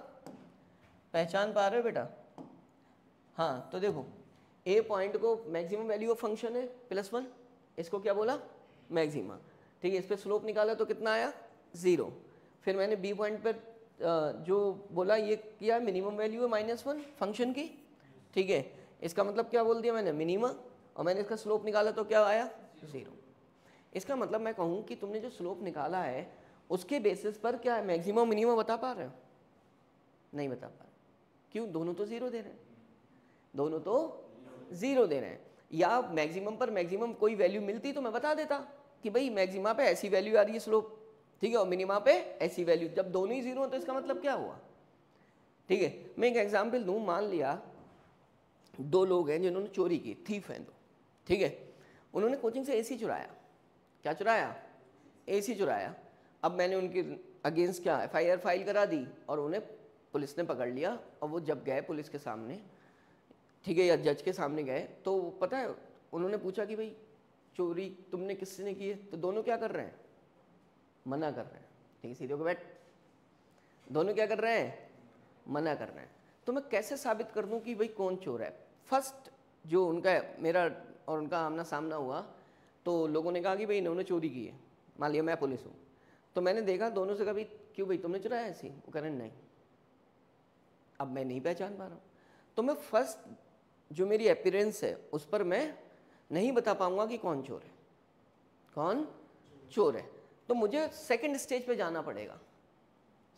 पहचान पा रहे हो बेटा। हाँ तो देखो ए पॉइंट को मैक्सिमम वैल्यू ऑफ फंक्शन है +1, इसको क्या बोला, मैक्सिमा, ठीक है। इस पर स्लोप निकाला तो कितना आया, 0। फिर मैंने बी पॉइंट पर जो बोला ये किया मिनिमम वैल्यू है -1 फंक्शन की, ठीक है। इसका मतलब क्या बोल दिया मैंने, मिनिमा, और मैंने इसका स्लोप निकाला तो क्या आया, 0। इसका मतलब मैं कहूँ कि तुमने जो स्लोप निकाला है उसके बेसिस पर क्या है, मैक्सिमम मिनिमम बता पा रहे हो, नहीं बता पा रहे, क्यों, दोनों तो 0 दे रहे हैं, दोनों तो 0 दे रहे हैं। या मैक्सिमम पर मैक्सिमम कोई वैल्यू मिलती तो मैं बता देता कि भाई मैक्सिमा पे ऐसी वैल्यू आ रही है स्लोप, ठीक है, और मिनिमा पे ऐसी वैल्यू। जब दोनों ही 0 हो तो इसका मतलब क्या हुआ, ठीक है। मैं एक एग्जाम्पल दूँ, मान लिया 2 लोग हैं जिन्होंने चोरी की, थीफ हैं 2, ठीक है, उन्होंने कोचिंग से AC चुराया, क्या चुराया, AC चुराया। अब मैंने उनके अगेंस्ट क्या FIR फाइल करा दी और उन्हें पुलिस ने पकड़ लिया, और वो जब गए पुलिस के सामने, ठीक है, या जज के सामने गए, तो पता है उन्होंने पूछा कि भाई चोरी तुमने किसने की है, तो दोनों क्या कर रहे हैं, मना कर रहे हैं, ठीक है, सीधे होकर बैठ, दोनों क्या कर रहे हैं, मना कर रहे हैं। तो मैं कैसे साबित कर दूं कि भाई कौन चोर है। फर्स्ट जो उनका मेरा और उनका आमना सामना हुआ, तो लोगों ने कहा कि भाई इन्होंने चोरी की है, मान लिया मैं पुलिस हूँ, तो मैंने देखा दोनों से, कभी क्यों भाई तुमने चुराया ऐसी, वो कह रहे नहीं, अब मैं नहीं पहचान पा रहा हूँ। तो मैं फर्स्ट जो मेरी अपीयरेंस है उस पर मैं नहीं बता पाऊंगा कि कौन चोर है, कौन चोर है, तो मुझे सेकंड स्टेज पे जाना पड़ेगा,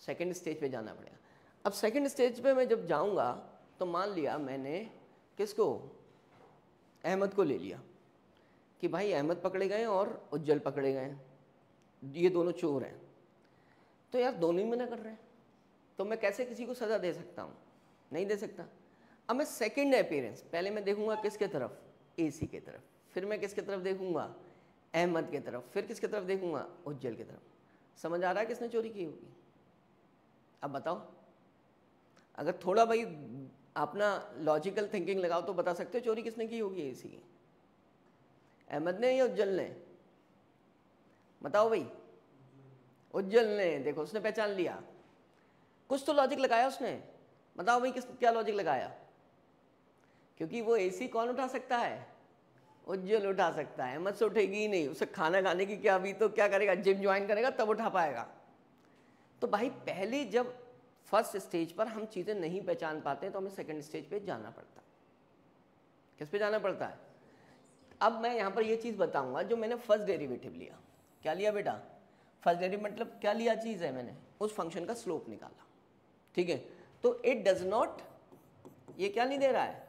सेकंड स्टेज पे जाना पड़ेगा। अब सेकंड स्टेज पे मैं जब जाऊंगा तो मान लिया मैंने किसको, अहमद को ले लिया कि भाई अहमद पकड़े गए और उज्जवल पकड़े गए, ये दोनों चोर हैं, तो यार दोनों ही मना कर रहे हैं, तो मैं कैसे किसी को सज़ा दे सकता हूँ, नहीं दे सकता। अब मैं सेकंड अपीयरेंस, पहले मैं देखूंगा किसके तरफ, AC के तरफ, फिर मैं किसके तरफ देखूंगा, अहमद के तरफ, फिर किसके तरफ देखूंगा, उज्जवल की तरफ। समझ आ रहा है किसने चोरी की होगी, अब बताओ। अगर थोड़ा भाई अपना लॉजिकल थिंकिंग लगाओ तो बता सकते हो चोरी किसने की होगी AC की, अहमद ने या उज्जवल ने, बताओ भाई। उज्जवल ने, देखो उसने पहचान लिया, कुछ तो लॉजिक लगाया उसने, बताओ भाई किस क्या लॉजिक लगाया, क्योंकि वो AC कौन उठा सकता है, उज्जवल उठा सकता है, अहमद से उठेगी ही नहीं, उसे खाना खाने की क्या, अभी तो क्या करेगा, जिम ज्वाइन करेगा तब उठा पाएगा। तो भाई पहले जब फर्स्ट स्टेज पर हम चीज़ें नहीं पहचान पाते तो हमें सेकंड स्टेज पे जाना पड़ता, किस पे जाना पड़ता है। अब मैं यहाँ पर ये चीज़ बताऊंगा, जो मैंने फर्स्ट डेरिवेटिव लिया, क्या लिया बेटा, फर्स्ट डेरिवेटिव मतलब क्या लिया चीज़ है, मैंने उस फंक्शन का स्लोप निकाला, ठीक है। तो इट डज नॉट, ये क्या नहीं दे रहा है,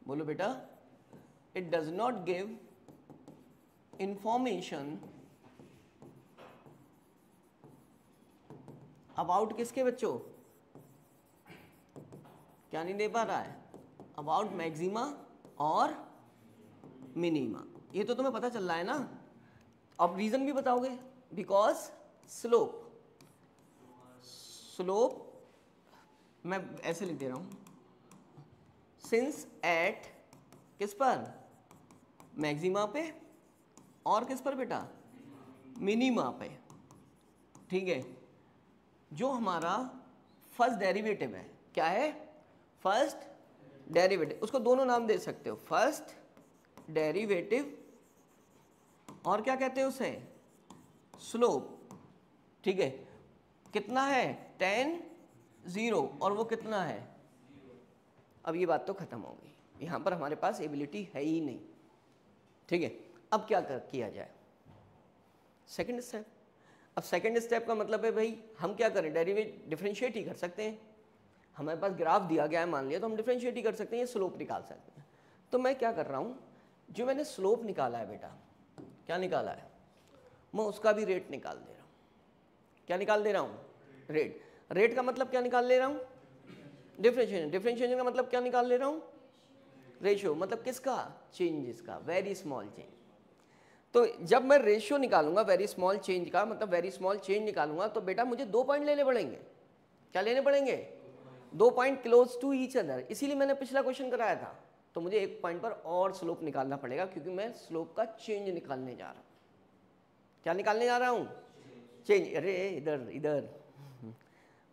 बोलो बेटा, it does not give information about किसके बच्चों, क्या नहीं दे पा रहा है, अबाउट मैक्सिमा और मिनिमा। ये तो तुम्हें पता चल रहा है ना। अब रीजन भी बताओगे, बिकॉज स्लोप, स्लोप मैं ऐसे लिख दे रहा हूं, सिंस एट किस पर, मैक्सिमा पे और किस पर बेटा, मिनिमा पे। ठीक है, जो हमारा फर्स्ट डेरिवेटिव है, क्या है, फर्स्ट डेरिवेटिव, उसको दोनों नाम दे सकते हो, फर्स्ट डेरिवेटिव और क्या कहते हैं उसे, स्लोप। ठीक है, कितना है, tan 0 और वो कितना है, अब ये बात तो खत्म हो गई, यहाँ पर हमारे पास एबिलिटी है ही नहीं। ठीक है, अब क्या किया जाए, सेकंड स्टेप। अब सेकंड स्टेप का मतलब है भाई हम क्या करें, डिफरेंशिएट ही कर सकते हैं। हमारे पास ग्राफ दिया गया है मान लिया, तो हम डिफरेंशिएट ही कर सकते हैं, ये स्लोप निकाल सकते हैं। तो मैं क्या कर रहा हूँ, जो मैंने स्लोप निकाला है बेटा, क्या निकाला है, मैं उसका भी रेट निकाल दे रहा हूँ। क्या निकाल दे रहा हूँ, रेट। रेट का मतलब क्या निकाल ले रहा हूँ, डिफरेंशिएशन। डिफरेंशिएशन का मतलब क्या निकाल ले रहा हूँ, रेशियो। मतलब किसका, चेंजेस का, वेरी स्मॉल चेंज। तो जब मैं रेशियो निकालूंगा वेरी स्मॉल चेंज का, मतलब वेरी स्मॉल चेंज निकालूंगा, तो बेटा मुझे 2 पॉइंट लेने पड़ेंगे। क्या लेने पड़ेंगे, 2 point close to each other. इसीलिए मैंने पिछला क्वेश्चन कराया था। तो मुझे एक पॉइंट पर और स्लोप निकालना पड़ेगा, क्योंकि मैं स्लोप का चेंज निकालने जा रहा हूँ। क्या निकालने जा रहा हूँ, चेंज। अरे इधर इधर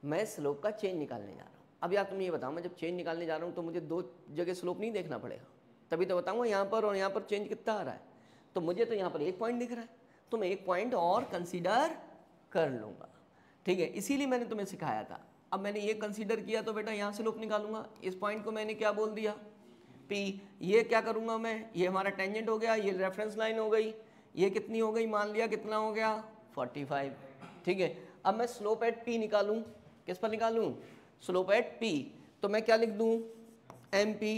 मैं स्लोप का चेंज निकालने जा रहा हूँ। अब यार तुम ये बताओ, मैं जब चेंज निकालने जा रहा हूँ तो मुझे 2 जगह स्लोप नहीं देखना पड़ेगा, तभी तो बताऊँगा यहाँ पर और यहाँ पर चेंज कितना आ रहा है। तो मुझे तो यहाँ पर 1 पॉइंट दिख रहा है, तो मैं 1 पॉइंट और कंसीडर कर लूँगा। ठीक है, इसीलिए मैंने तुम्हें सिखाया था। अब मैंने ये कंसीडर किया तो बेटा यहाँ स्लोप निकालूंगा। इस पॉइंट को मैंने क्या बोल दिया, P। ये क्या करूँगा मैं, ये हमारा टेंजेंट हो गया, ये रेफरेंस लाइन हो गई, ये कितनी हो गई, मान लिया कितना हो गया, 45। ठीक है, अब मैं स्लोप एट P निकालूँ, किस पर निकालूँ, स्लोप एट P। तो मैं क्या लिख दूँ, MP।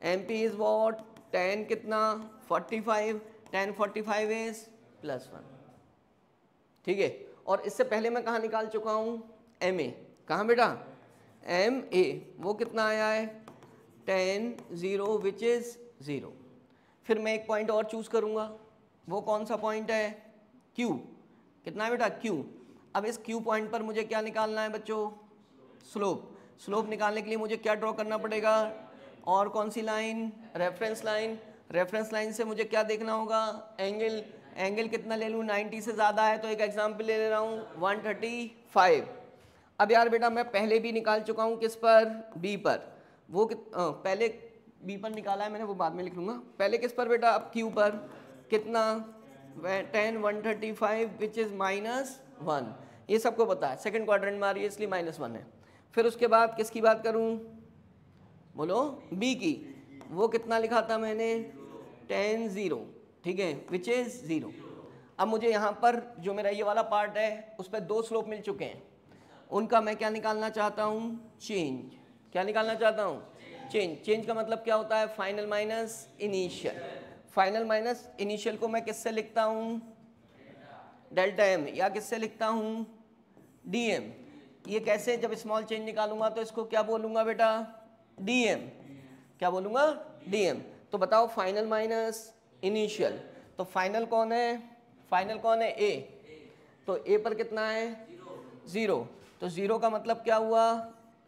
MP is what, tan कितना, 45, tan 45 इज +1। ठीक है, और इससे पहले मैं कहाँ निकाल चुका हूँ, MA। कहाँ बेटा, MA, वो कितना आया है, tan 0 विच इज 0। फिर मैं एक पॉइंट और चूज करूँगा, वो कौन सा पॉइंट है, Q। कितना है बेटा, Q। अब इस Q पॉइंट पर मुझे क्या निकालना है बच्चों, स्लोप। स्लोप निकालने के लिए मुझे क्या ड्रॉ करना पड़ेगा, और कौन सी line, reference line. Reference line से मुझे क्या देखना होगा, एंगल। एंगल कितना ले लूँ, 90 से ज़्यादा है तो एक एग्जाम्पल ले रहा हूँ, 135। अब यार बेटा मैं पहले भी निकाल चुका हूँ, किस पर, B पर। वो पहले B पर निकाला है मैंने, वो बाद में लिख लूँगा। पहले किस पर बेटा, अब Q पर। कितना, tan 135 विच इज़ -1। ये सबको पता है, सेकंड क्वाड्रेंट में आ रही है इसलिए -1 है। फिर उसके बाद किसकी बात करूँ, बोलो, B की। वो कितना लिखा था मैंने, tan 0। ठीक है, विच इज 0। अब मुझे यहाँ पर जो मेरा ये वाला पार्ट है उस पर 2 स्लोप मिल चुके हैं, उनका मैं क्या निकालना चाहता हूँ, चेंज। क्या निकालना चाहता हूँ, चेंज। चेंज का मतलब क्या होता है, final minus initial. Final minus initial को मैं किससे लिखता हूँ, डेल्टा M, या किससे लिखता हूँ, DM। ये कैसे, जब स्मॉल चेंज निकालूंगा तो इसको क्या बोलूँगा बेटा, DM। क्या बोलूँगा, DM। तो बताओ फाइनल माइनस इनिशियल, तो फाइनल कौन है, फाइनल कौन है, A। तो A पर कितना है, 0। तो 0 का मतलब क्या हुआ,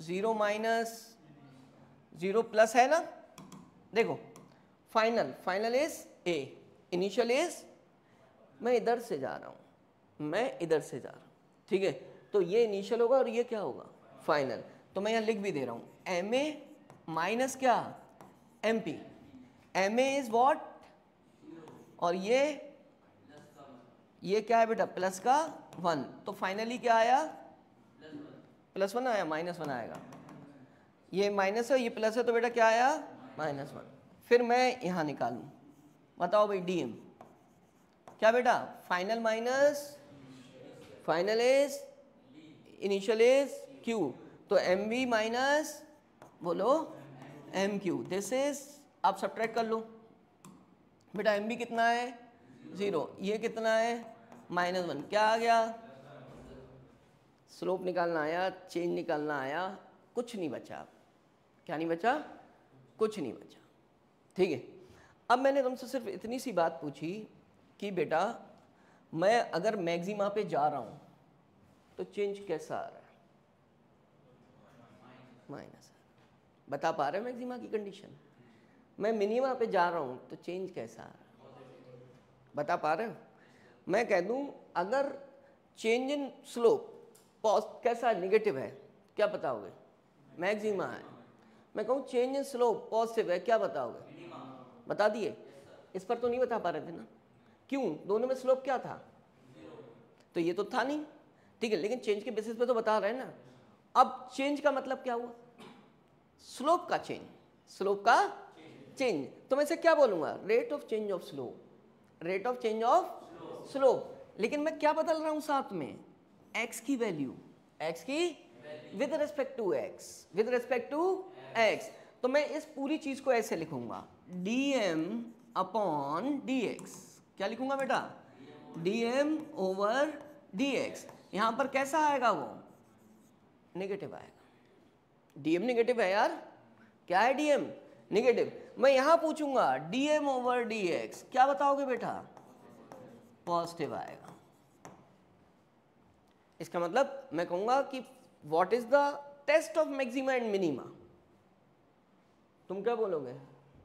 0 माइनस 0 प्लस है ना। देखो final, final is A, initial is, मैं इधर से जा रहा हूँ, मैं इधर से जा रहा हूँ। ठीक है, तो ये इनिशियल होगा और ये क्या होगा, फाइनल। तो मैं यहाँ लिख भी दे रहा हूँ, MA माइनस क्या, MP। MA इज वॉट, और ये क्या है बेटा, प्लस का 1। तो फाइनली क्या आया, +1 आया, -1 आएगा। ये माइनस है, ये प्लस है, तो बेटा क्या आया, -1। फिर मैं यहाँ निकालूँ, बताओ भाई, DM। क्या बेटा, final minus, final is, initial is Q। तो MB माइनस, बोलो, MQ। दिस इज, आप सब्ट्रैक्ट कर लो बेटा, MB कितना है, 0, ये कितना है -1, क्या आ गया, स्लोप निकालना आया, चेंज निकालना आया, कुछ नहीं बचा, क्या नहीं बचा, कुछ नहीं बचा। ठीक है, अब मैंने तुमसे सिर्फ इतनी सी बात पूछी कि बेटा मैं अगर मैक्सिमा पे जा रहा हूं तो चेंज कैसा आ रहा है, माइनस। बता पा रहे हो मैक्सिमा की कंडीशन? मैं मिनिमा पे जा रहा हूं तो चेंज कैसा आ रहा है, बता पा रहे हो? मैं कह दूं अगर चेंज इन स्लोप कैसा नेगेटिव है, क्या बताओगे, मैक्सिमा है। मैं कहूँ चेंज इन स्लोप पॉजिटिव है, क्या बताओगे, बता दिए। इस पर तो नहीं बता पा रहे थे ना, क्यों, दोनों में स्लोप क्या था, तो ये तो था नहीं, ठीक है, लेकिन चेंज के बेसिस पे तो बता रहे हैं ना। अब चेंज का मतलब क्या हुआ, स्लोप का चेंज, स्लोप का चेंज, तो मैं इसे क्या बोलूंगा, rate of change of slope, rate of change of slope. लेकिन मैं क्या बदल रहा हूं साथ में, x की वैल्यू, x की with respect to x, with respect to x। तो मैं इस पूरी चीज को ऐसे लिखूंगा dm अपॉन dx, क्या लिखूंगा बेटा, dm ओवर dx। यहां पर कैसा आएगा, वो नेगेटिव आएगा, dm नेगेटिव है यार, क्या है dm नेगेटिव। मैं यहां पूछूंगा dm ओवर dx, क्या बताओगे बेटा, पॉजिटिव आएगा। इसका मतलब मैं कहूंगा कि what is the test of maxima and minima, तुम क्या बोलोगे,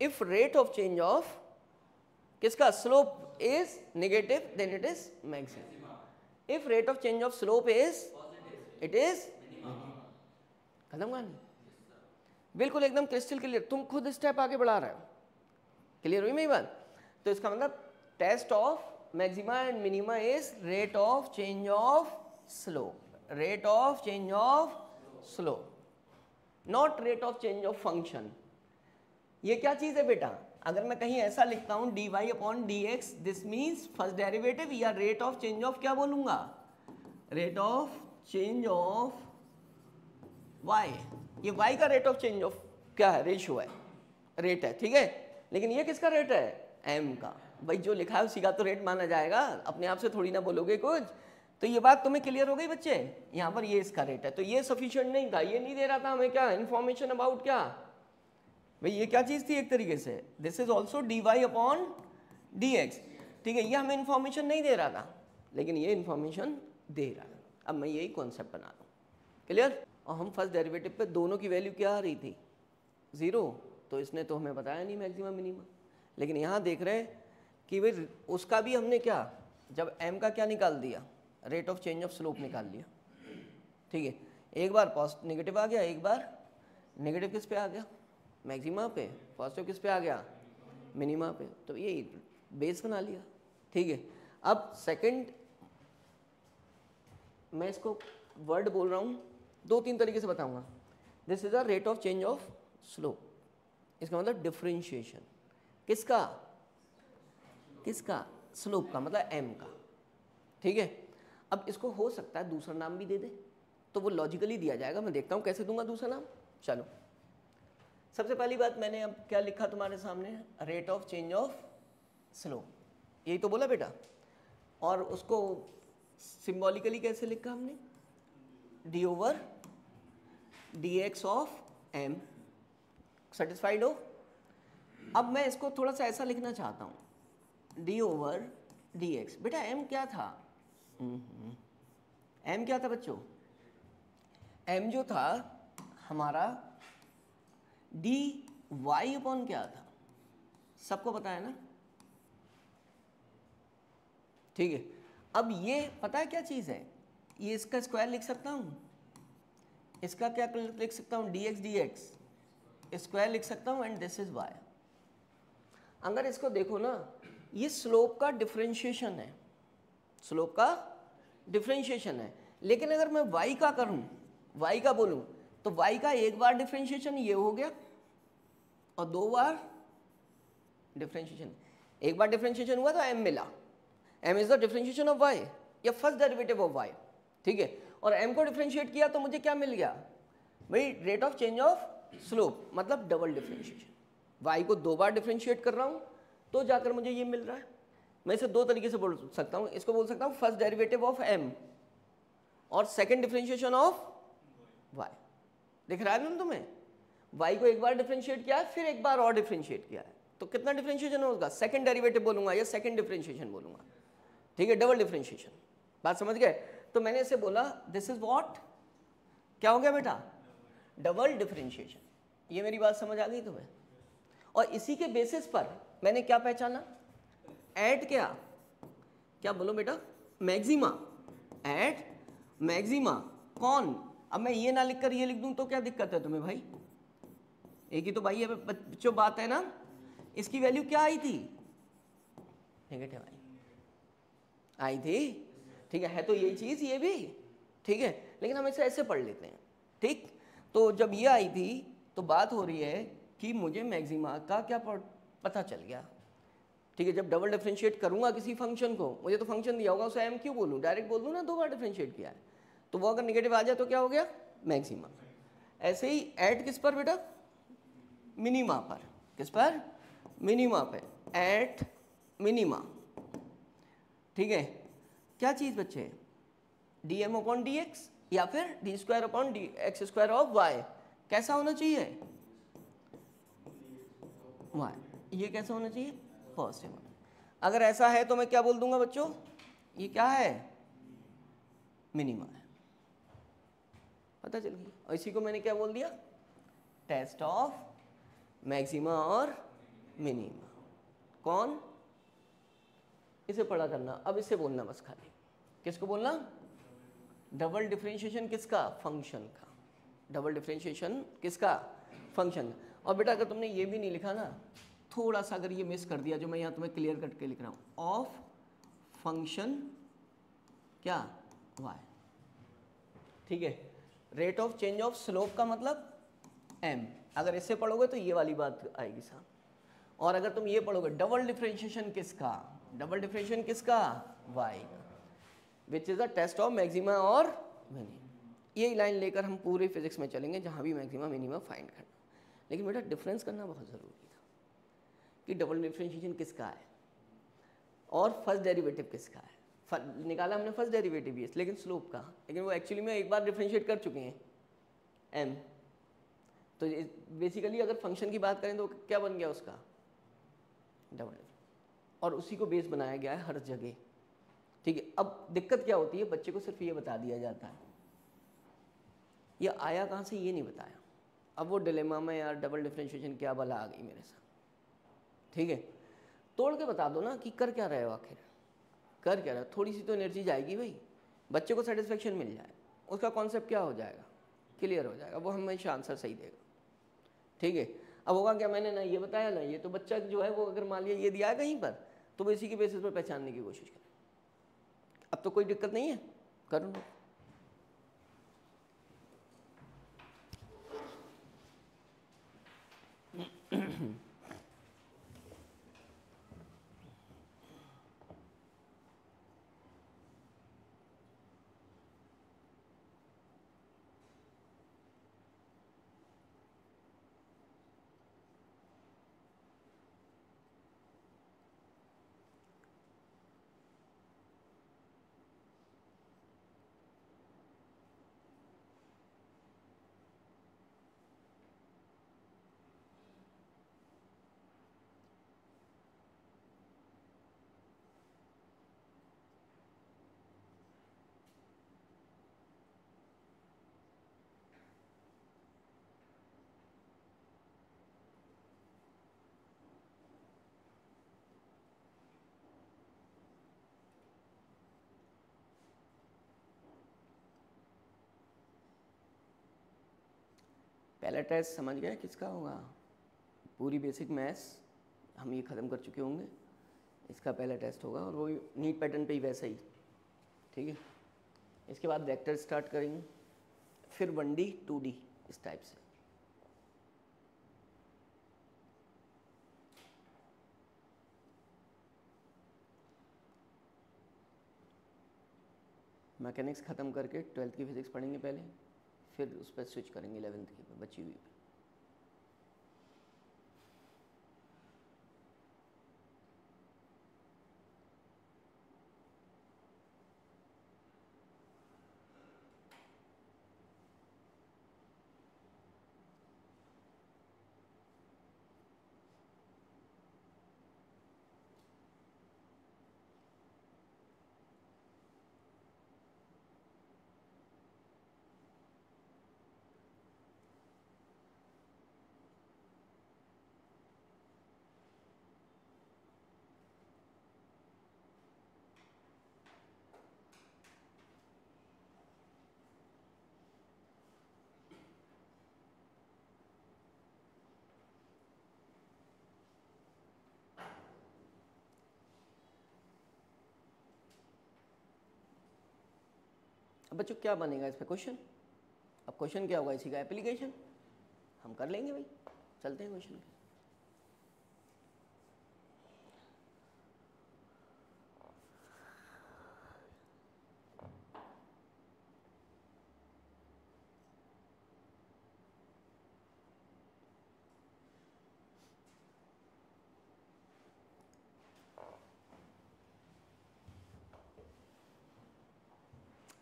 if rate of change of किसका, slope is negative then it is maxima, if rate of change of slope is it is खत्म कहानी, बिल्कुल एकदम क्रिस्टल क्लियर, तुम खुद स्टेप आगे बढ़ा रहे हो, क्लियर हुई मेरी बात। तो इसका मतलब test of maxima and minima is rate of change of slope, rate of change of slope, not rate of change of function. ये क्या चीज है बेटा, अगर मैं कहीं ऐसा लिखता हूं dy upon dx, this means first derivative, या रेट ऑफ चेंज ऑफ क्या बोलूंगा, rate of change of y, ये y का रेट ऑफ चेंज ऑफ क्या है, रेशियो है, रेट है, ठीक है। लेकिन ये किसका रेट है, m का, भाई जो लिखा है उसी का तो रेट माना जाएगा, अपने आप से थोड़ी ना बोलोगे कुछ। तो ये बात तुम्हें क्लियर हो गई बच्चे, यहाँ पर ये इसका रेट है, तो ये सफिशिएंट नहीं था, ये नहीं दे रहा था हमें क्या, इंफॉर्मेशन अबाउट क्या, भाई ये क्या चीज थी एक तरीके से, this is also dy upon dx, ठीक है, ये हमें इंफॉर्मेशन नहीं दे रहा था, लेकिन ये इंफॉर्मेशन दे रहा है। अब मैं यही कॉन्सेप्ट बना रहा हूँ, क्लियर। और हम फर्स्ट डेरिवेटिव पे दोनों की वैल्यू क्या आ रही थी, 0, तो इसने तो हमें बताया नहीं मैक्सिमा मिनिमा। लेकिन यहाँ देख रहे हैं कि भाई उसका भी हमने क्या, जब m का क्या निकाल दिया, rate of change of slope निकाल लिया, ठीक है, एक बार पॉजिटिव नेगेटिव आ गया, एक बार नेगेटिव किस पे आ गया, मैक्सिमा पे, पॉजिटिव किस पे आ गया, मिनिमा पे, तो ये बेस बना लिया, ठीक है। अब सेकंड मैं इसको वर्ड बोल रहा हूँ, 2-3 तरीके से बताऊंगा। This is a rate of change of slope, इसका मतलब डिफरेंशिएशन किसका, किसका, स्लोप का, मतलब m का, ठीक है। अब इसको हो सकता है दूसरा नाम भी दे दे, तो वो लॉजिकली दिया जाएगा, मैं देखता हूँ कैसे दूंगा दूसरा नाम। चलो सबसे पहली बात मैंने अब क्या लिखा तुम्हारे सामने, rate of change of slope, यही तो बोला बेटा, और उसको सिंबॉलिकली कैसे लिखा हमने, d over dx of m, satisfied हो। अब मैं इसको थोड़ा सा ऐसा लिखना चाहता हूँ, d ओवर dx, बेटा m क्या था, m क्या था बच्चों, m जो था हमारा dy अपॉन क्या था, सबको पता है ना, ठीक है। अब ये पता है क्या चीज है, ये इसका स्क्वायर लिख सकता हूँ, इसका क्या लिख सकता हूँ, dx dx स्क्वायर लिख सकता हूँ, एंड दिस इज y। अगर इसको देखो ना, ये स्लोप का डिफरेंशिएशन है, स्लोप का डिफरेंशिएशन है, लेकिन अगर मैं y का करूं, y का बोलूं, तो y का एक बार डिफरेंशिएशन ये हो गया और 2 बार डिफरेंशिएशन, एक बार डिफरेंशिएशन हुआ तो m मिला, m is the differentiation of y या फर्स्ट डेरिवेटिव ऑफ y, ठीक है। और m को डिफरेंशिएट किया तो मुझे क्या मिल गया भाई, rate of change of slope, मतलब डबल डिफरेंशिएशन, y को 2 बार डिफरेंशिएट कर रहा हूं तो जाकर मुझे ये मिल रहा है। मैं इसे दो तरीके से बोल सकता हूँ, इसको बोल सकता हूँ फर्स्ट डेरिवेटिव ऑफ m और सेकंड डिफरेंशिएशन ऑफ y। दिख रहा है ना तुम्हें, y को एक बार डिफरेंशिएट किया है, फिर एक बार और डिफरेंशिएट किया है, तो कितना डिफरेंशिएशन होगा, सेकंड डेरिवेटिव बोलूंगा या सेकंड डिफरेंशिएशन बोलूंगा, ठीक है, डबल डिफरेंशिएशन। बात समझ गए? तो मैंने इसे बोला दिस इज व्हाट, क्या हो गया बेटा, डबल डिफरेंशिएशन। ये मेरी बात समझ आ गई तुम्हें? और इसी के बेसिस पर मैंने क्या पहचाना, एट क्या बोलो बेटा, मैक्सिमा, एट मैक्सिमा कौन। अब मैं ये ना लिखकर ये लिख दूं तो क्या दिक्कत है तुम्हें भाई, एक ही तो भाई है बच्चों बात है ना। इसकी वैल्यू क्या आई थी, नेगेटिव आई थी, ठीक है तो यही चीज ये भी, ठीक है, लेकिन हम इसे ऐसे पढ़ लेते हैं, ठीक। तो जब ये आई थी तो बात हो रही है कि मुझे मैक्सिमा का क्या पता चल गया, ठीक है। जब डबल डिफरेंशिएट करूंगा किसी फंक्शन को, मुझे तो फंक्शन दिया होगा उसे एम क्यों बोलूं, डायरेक्ट बोल दूं ना, दो बार डिफरेंशिएट किया है, तो वो अगर नेगेटिव आ जाए तो क्या हो गया, मैक्सिमा। ऐसे ही एट किस पर बेटा, मिनिमा पर, किस पर, मिनिमा पे, एट मिनिमा, ठीक है। क्या चीज बच्चे, D M upon D X या फिर D square upon D X square of Y, कैसा होना चाहिए, वाई, ये कैसा होना चाहिए, पॉजिटिव। अगर ऐसा है तो मैं क्या बोल दूंगा बच्चों, ये क्या है, मिनिमा है, पता चल गई। और इसी को मैंने क्या बोल दिया, टेस्ट ऑफ मैक्सिमा और मिनिमा। कौन, इसे पढ़ा करना, अब इसे बोलना बस खाली, किसको बोलना, डबल डिफरेंशिएशन किसका, फंक्शन का, डबल डिफरेंशिएशन किसका, फंक्शन। और बेटा अगर तुमने ये भी नहीं लिखा ना, थोड़ा सा अगर ये मिस कर दिया जो मैं यहाँ तुम्हें क्लियर करके लिख रहा हूँ, ऑफ फंक्शन क्या, y, ठीक है। Rate of change of slope का मतलब m, अगर इससे पढ़ोगे तो ये वाली बात आएगी साहब। और अगर तुम ये पढ़ोगे डबल डिफरेंशिएशन किसका, डबल डिफरेंशिएशन किसका, y का, which is a test of maxima और मिनिमा। ये लाइन लेकर हम पूरे फिजिक्स में चलेंगे जहाँ भी मैक्सिमा मिनिमा फाइंड करना। लेकिन बेटा डिफरेंस करना बहुत ज़रूरी था कि डबल डिफरेंशिएशन किसका है और फर्स्ट डेरिवेटिव किसका है। निकाला हमने फर्स्ट डेरिवेटिव भी, लेकिन स्लोप का, लेकिन वो एक्चुअली में एक बार डिफरेंशिएट कर चुके हैं m। तो बेसिकली अगर फंक्शन की बात करें तो क्या बन गया उसका, डबल, और उसी को बेस बनाया गया है हर जगह, ठीक है। अब दिक्कत क्या होती है, बच्चे को सिर्फ ये बता दिया जाता है, ये आया कहाँ से ये नहीं बताया। अब वो डिलेमा में यार डबल डिफरेंशिएशन क्या भला आ गई मेरे साथ, ठीक है। तोड़ के बता दो ना कि कर क्या रहे हो, आखिर कर क्या रहे हो, थोड़ी सी तो एनर्जी जाएगी भाई, बच्चे को सेटिस्फेक्शन मिल जाए, उसका कॉन्सेप्ट क्या हो जाएगा, क्लियर हो जाएगा, वो हमेशा आंसर सही देगा, ठीक है। अब होगा क्या, मैंने ना ये बताया ना ये, तो बच्चा जो है वो अगर मान लिया ये दिया है कहीं पर, तो वो इसी के बेसिस पर पहचानने की कोशिश करे। अब तो कोई दिक्कत नहीं है, कर लो। पहला टेस्ट समझ गए किसका होगा, पूरी बेसिक मैथ्स हम ये ख़त्म कर चुके होंगे, इसका पहला टेस्ट होगा और वो नीट पैटर्न पे ही वैसा ही, ठीक है। इसके बाद वेक्टर स्टार्ट करेंगे, फिर 1D 2D इस टाइप से। मैकेनिक्स ख़त्म करके 12th की फिज़िक्स पढ़ेंगे पहले, फिर उस पर स्विच करेंगे 11th की बची हुई पे। अब बच्चों क्या बनेगा इस पर क्वेश्चन? अब क्वेश्चन क्या होगा, इसी का एप्लीकेशन हम कर लेंगे भाई। चलते हैं क्वेश्चन पे।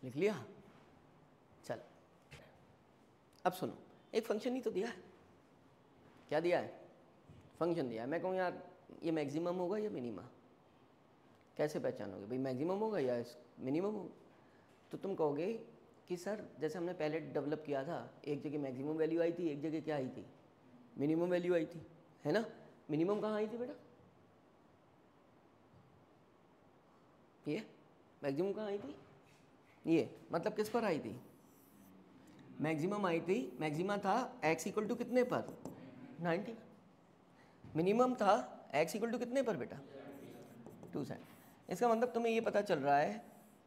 लिख लिया? चल अब सुनो, एक फंक्शन ही तो दिया है। क्या दिया है? फंक्शन दिया है। मैं कहूँ यार ये मैक्सिमम होगा या मिनिमा, कैसे पहचानोगे भाई मैक्सिमम होगा या मिनिमम होगा? तो तुम कहोगे कि सर जैसे हमने पहले डेवलप किया था, एक जगह मैक्सिमम वैल्यू आई थी, एक जगह क्या आई थी, मिनिमम वैल्यू आई थी, है ना? मिनिमम कहाँ आई थी बेटा? ये मैक्सिमम कहाँ आई थी? ये मतलब किस पर आई थी? मैक्सिमम आई थी, मैक्सिमा था x इक्वल टू कितने पर? 90। मिनिमम था x इक्वल टू कितने पर बेटा? 200। इसका मतलब तुम्हें ये पता चल रहा है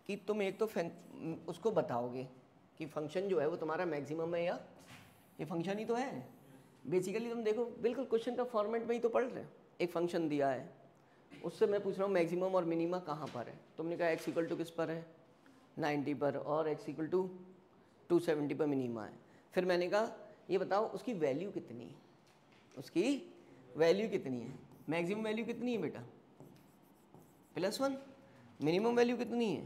कि तुम एक तो उसको बताओगे कि फंक्शन जो है वो तुम्हारा मैक्सिमम है या ये फंक्शन ही तो है। बेसिकली तुम देखो बिल्कुल क्वेश्चन का फॉर्मेट में ही तो पढ़ रहे हो। एक फंक्शन दिया है, उससे मैं पूछ रहा हूँ मैक्सिमम और मिनिमा कहाँ पर है। तुमने कहा x इक्वल टू किस पर है? 90 पर, और x इक्वल टू 270 पर मिनिमा है। फिर मैंने कहा ये बताओ उसकी वैल्यू कितनी है, उसकी वैल्यू कितनी है? मैक्सिमम वैल्यू कितनी है बेटा? +1। मिनिमम वैल्यू कितनी है?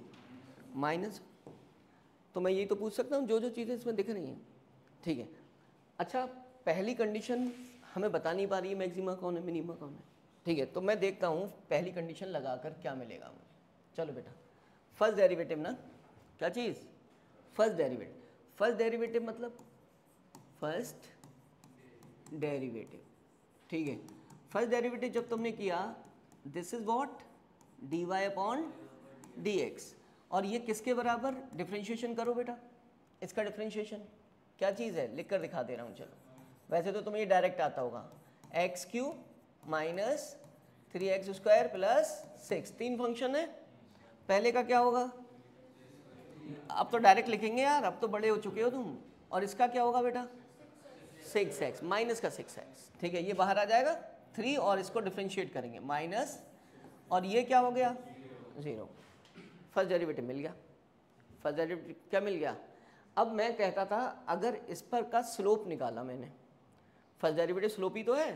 -। तो मैं यही तो पूछ सकता हूँ जो जो चीज़ें इसमें दिख रही हैं, ठीक है। अच्छा पहली कंडीशन हमें बता नहीं पा रही है मैक्सिमा कौन है मिनिमा कौन है, ठीक है। तो मैं देखता हूँ पहली कंडीशन लगाकर क्या मिलेगा मुझे। चलो बेटा, फर्स्ट डेरिवेटिव ना, क्या चीज़? First derivative. फर्स्ट डेरिवेटिव मतलब फर्स्ट डेरिवेटिव, ठीक है। फर्स्ट डेरिवेटिव जब तुमने किया, this is what? dy upon dx। और ये किसके बराबर? डिफ्रेंशिएशन करो बेटा, इसका डिफ्रेंशिएशन क्या चीज़ है लिख कर दिखा दे रहा हूँ। चलो वैसे तो तुम्हें ये डायरेक्ट आता होगा, x³ माइनस 3x² प्लस 6। तीन फंक्शन है, पहले का क्या होगा? अब तो डायरेक्ट लिखेंगे यार, अब तो बड़े हो चुके हो तुम। और इसका क्या होगा बेटा? 6x माइनस का 6x, ठीक है। ये बाहर आ जाएगा 3 और इसको डिफ्रेंशिएट करेंगे माइनस, और ये क्या हो गया? 0। फर्स्ट डेरिवेटिव मिल गया। फर्स्ट डेरिवेटिव क्या मिल गया? अब मैं कहता था अगर इस पर का स्लोप निकाला मैंने, फर्स्ट डेरिवेटिव स्लोप ही तो है,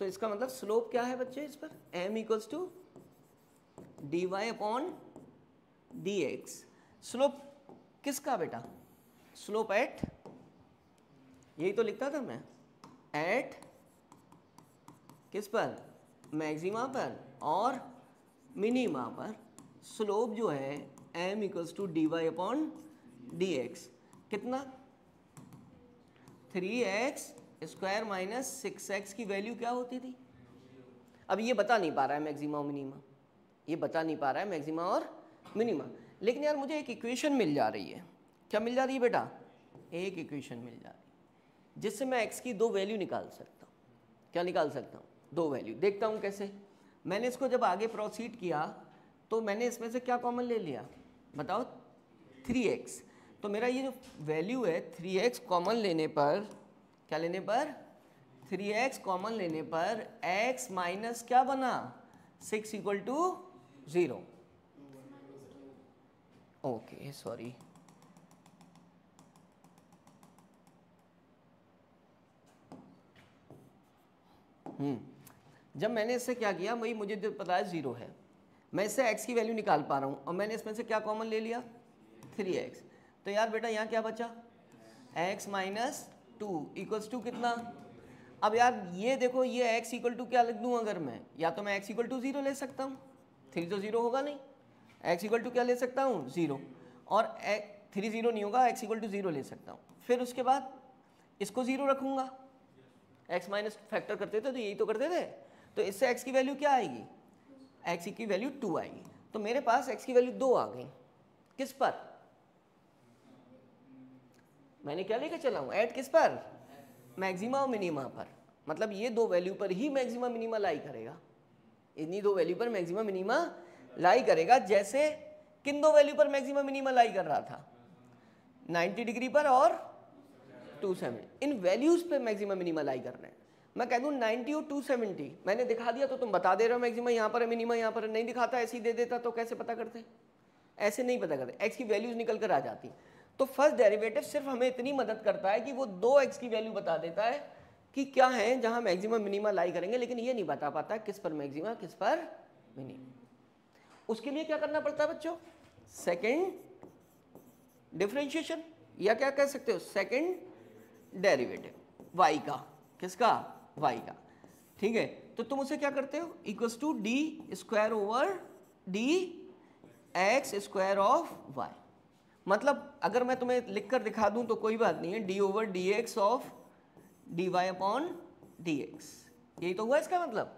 तो इसका मतलब स्लोप क्या है बच्चे इस पर? m equals to dy upon dx। Slope किसका बेटा? स्लोप एट, यही तो लिखता था मैं, एट किस पर? मैक्सिमा पर और मिनिमा पर। स्लोप जो है m equals to dy upon dx। कितना? 3x² माइनस 6x की वैल्यू क्या होती थी? अब ये बता नहीं पा रहा है मैक्सिमा और मिनिमा, ये बता नहीं पा रहा है मैक्सिमा और मिनिमा, लेकिन यार मुझे एक इक्वेशन मिल जा रही है। क्या मिल जा रही है बेटा? एक इक्वेशन मिल जा रही है जिससे मैं x की दो वैल्यू निकाल सकता हूँ। क्या निकाल सकता हूँ? दो वैल्यू। देखता हूँ कैसे। मैंने इसको जब आगे प्रोसीड किया तो मैंने इसमें से क्या कॉमन ले लिया बताओ? 3x। तो मेरा ये जो वैल्यू है 3x कॉमन लेने पर, क्या लेने पर? 3x कॉमन लेने पर x माइनस क्या बना? 6 इक्वल टू 0। ओके सॉरी, जब मैंने इससे क्या किया, वही मुझे जो पता है 0 है, मैं इससे x की वैल्यू निकाल पा रहा हूँ और मैंने इसमें से क्या कॉमन ले लिया? 3x। तो यार बेटा यहाँ क्या बचा? x माइनस 2 इक्वल्स टू कितना? अब यार ये देखो, ये x इक्वल टू क्या लिख दूँ अगर मैं? या तो मैं x इक्वल टू 0 ले सकता हूँ, 3 तो 0 होगा नहीं। x इक्वल टू क्या ले सकता हूँ? 0। और 3 0 नहीं होगा, x इक्वल टू 0 ले सकता हूँ। फिर उसके बाद इसको 0 रखूँगा, x माइनस फैक्टर करते थे तो यही तो करते थे। तो इससे x की वैल्यू क्या आएगी? x की वैल्यू 2 आएगी। तो मेरे पास x की वैल्यू 2 आ गई। किस पर? मैंने क्या लेकर चला हूँ? एट किस पर? मैक्सिमा और मिनिमा पर। मतलब ये दो वैल्यू पर ही मैक्सिमा मिनिमा लाई करेगा, इन्हीं दो वैल्यू पर मैक्सिमा मिनिमा लाई करेगा। जैसे किन दो वैल्यू पर मैक्सिमा मिनिमा लाई कर रहा था? 90 डिग्री पर और 270, इन वैल्यूज पे मैक्सिमम मिनिमा लाई कर रहे हैं। मैं कह दूं 90 और 270, मैंने दिखा दिया तो तुम बता दे रहे हो मैक्सिमम यहाँ पर है, मिनिमा यहाँ पर है। नहीं दिखाता, ऐसे ही दे देता तो कैसे पता करते? ऐसे नहीं पता करते, एक्स की वैल्यूज निकल कर आ जाती। तो फर्स्ट डेरिवेटिव सिर्फ हमें इतनी मदद करता है कि वो 2x की वैल्यू बता देता है कि क्या है जहां मैक्सिमम मिनिमा लाई करेंगे, लेकिन ये नहीं बता पाता किस पर मैक्सिमा किस पर मिनिमा। उसके लिए क्या करना पड़ता है बच्चों? सेकंड डिफरेंशिएशन, या क्या कह सकते हो सेकंड डेरिवेटिव y का। किसका? y का। ठीक है, तो तुम उसे क्या करते हो? Equals to D square over D X square of y। मतलब अगर मैं तुम्हें लिखकर दिखा दूं तो कोई बात नहीं है, D over D X of D Y upon D X, यही तो हुआ इसका मतलब।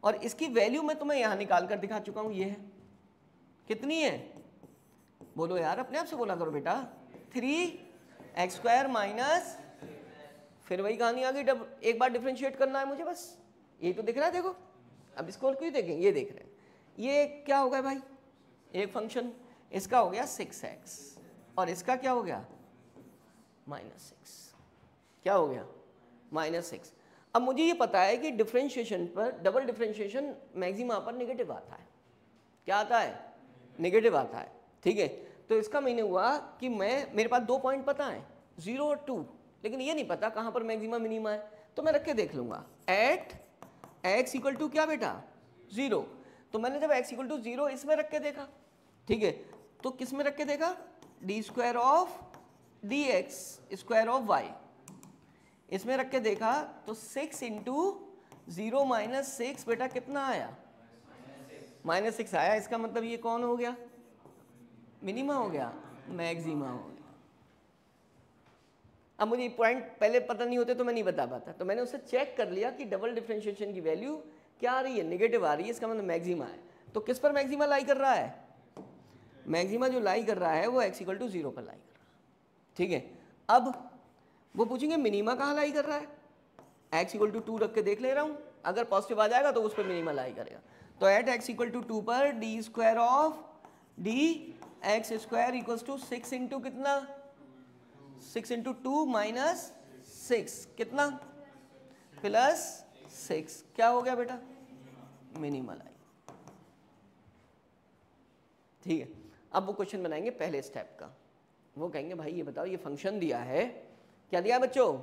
और इसकी वैल्यू मैं तुम्हें यहां निकाल कर दिखा चुका हूं, ये है कितनी है? बोलो यार, अपने आप से बोला करो बेटा। 3x स्क्वायर माइनस, फिर वही कहानी आ गई, एक बार डिफरेंशिएट करना है मुझे बस। ये तो दिख रहा है, देखो। अब इसको क्यों देखेंगे, ये देख रहे हैं। ये क्या हो गया भाई? एक फंक्शन, इसका हो गया 6x और इसका क्या हो गया? -6। क्या हो गया? -6। अब मुझे ये पता है कि डिफरेंशिएशन पर, डबल डिफरेंशिएशन मैक्सिमा पर नेगेटिव आता है। क्या आता है? नेगेटिव आता है। ठीक है, तो इसका मीनिंग हुआ कि मेरे पास 2 पॉइंट पता है, 0 और 2, लेकिन ये नहीं पता कहाँ पर मैक्सिमा मिनिमा है। तो मैं रख के देख लूंगा एट x इक्वल टू क्या बेटा? 0। तो मैंने जब x इक्वल टू 0 इसमें रख के देखा, ठीक है, तो किस में रख के देखा? D square of D X square of Y, इसमें रख के देखा तो 6 इंटू 0 माइनस 6 बेटा कितना आया? -6 आया। इसका मतलब ये कौन हो गया? मिनिमा हो गया, मैक्सिमा हो गया। अब मुझे पॉइंट पहले पता नहीं होते तो मैं नहीं बता पाता, तो मैंने उससे चेक कर लिया कि डबल डिफरेंशिएशन की वैल्यू क्या आ रही है? नेगेटिव आ रही है, इसका मतलब मैक्सिमा है। तो किस पर मैक्सिमा लाई कर रहा है? मैक्सिमा जो लाई कर रहा है वो x इक्वल टू 0 पर लाई कर रहा है। ठीक है, अब वो पूछेंगे मिनिमा कहाँ लाई कर रहा है? x इक्वल टू 2 रख के देख ले रहा हूँ, अगर पॉजिटिव आ जाएगा तो उस पर मिनिमा लाई करेगा। तो एट x इक्वल टू 2 पर D square of D X square equal to 6 into कितना? 6 इंटू 2 माइनस 6 कितना? प्लस 6। क्या हो गया बेटा? मिनिमा लाई। ठीक है, अब वो क्वेश्चन बनाएंगे पहले स्टेप का। वो कहेंगे भाई ये बताओ, ये फंक्शन दिया है, क्या दिया बच्चों?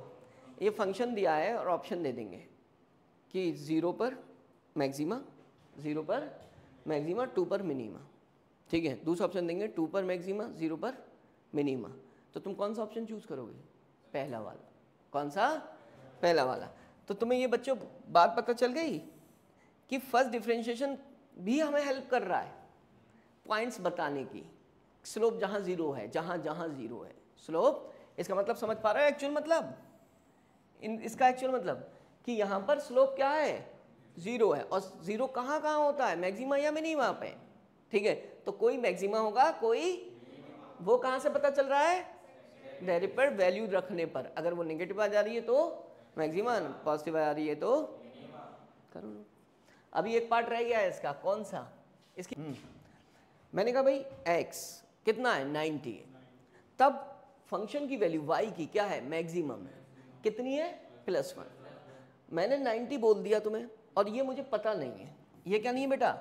ये फंक्शन दिया है और ऑप्शन दे देंगे कि 0 पर मैक्सिमा, 0 पर मैक्सिमा, 2 पर मिनिमा। ठीक है, दूसरा ऑप्शन देंगे 2 पर मैक्सिमा, 0 पर मिनिमा। तो तुम कौन सा ऑप्शन चूज करोगे? पहला वाला। कौन सा? पहला वाला। तो तुम्हें ये बच्चों बात पता चल गई कि फर्स्ट डिफरेंशिएशन भी हमें हेल्प कर रहा है पॉइंट्स बताने की। स्लोप जहां 0 है, जहां 0 है स्लोप, इसका मतलब समझ पा रहे हो? एक्चुअल मतलब इसका एक्चुअल मतलब कि यहां पर स्लोप क्या है? 0 है। और 0 कहां कहां होता है? मैक्सिमा या मिनिमा पे। ठीक है, तो कोई मैक्सिमा होगा, कोई, वो कहां से पता चल रहा है? डेरिवेटिव पर वैल्यू रखने पर। अगर वो नेगेटिव आ जा रही है तो मैक्सिमा, पॉजिटिव आ रही है तो करो। अभी एक पार्ट रह गया है इसका, कौन सा? इसकी मैंने कहा भाई x कितना है? 90 है। तब फंक्शन की वैल्यू y की क्या है? मैक्सिमम है। कितनी है? +1। मैंने 90 बोल दिया तुम्हें और ये मुझे पता नहीं है। ये क्या नहीं है बेटा?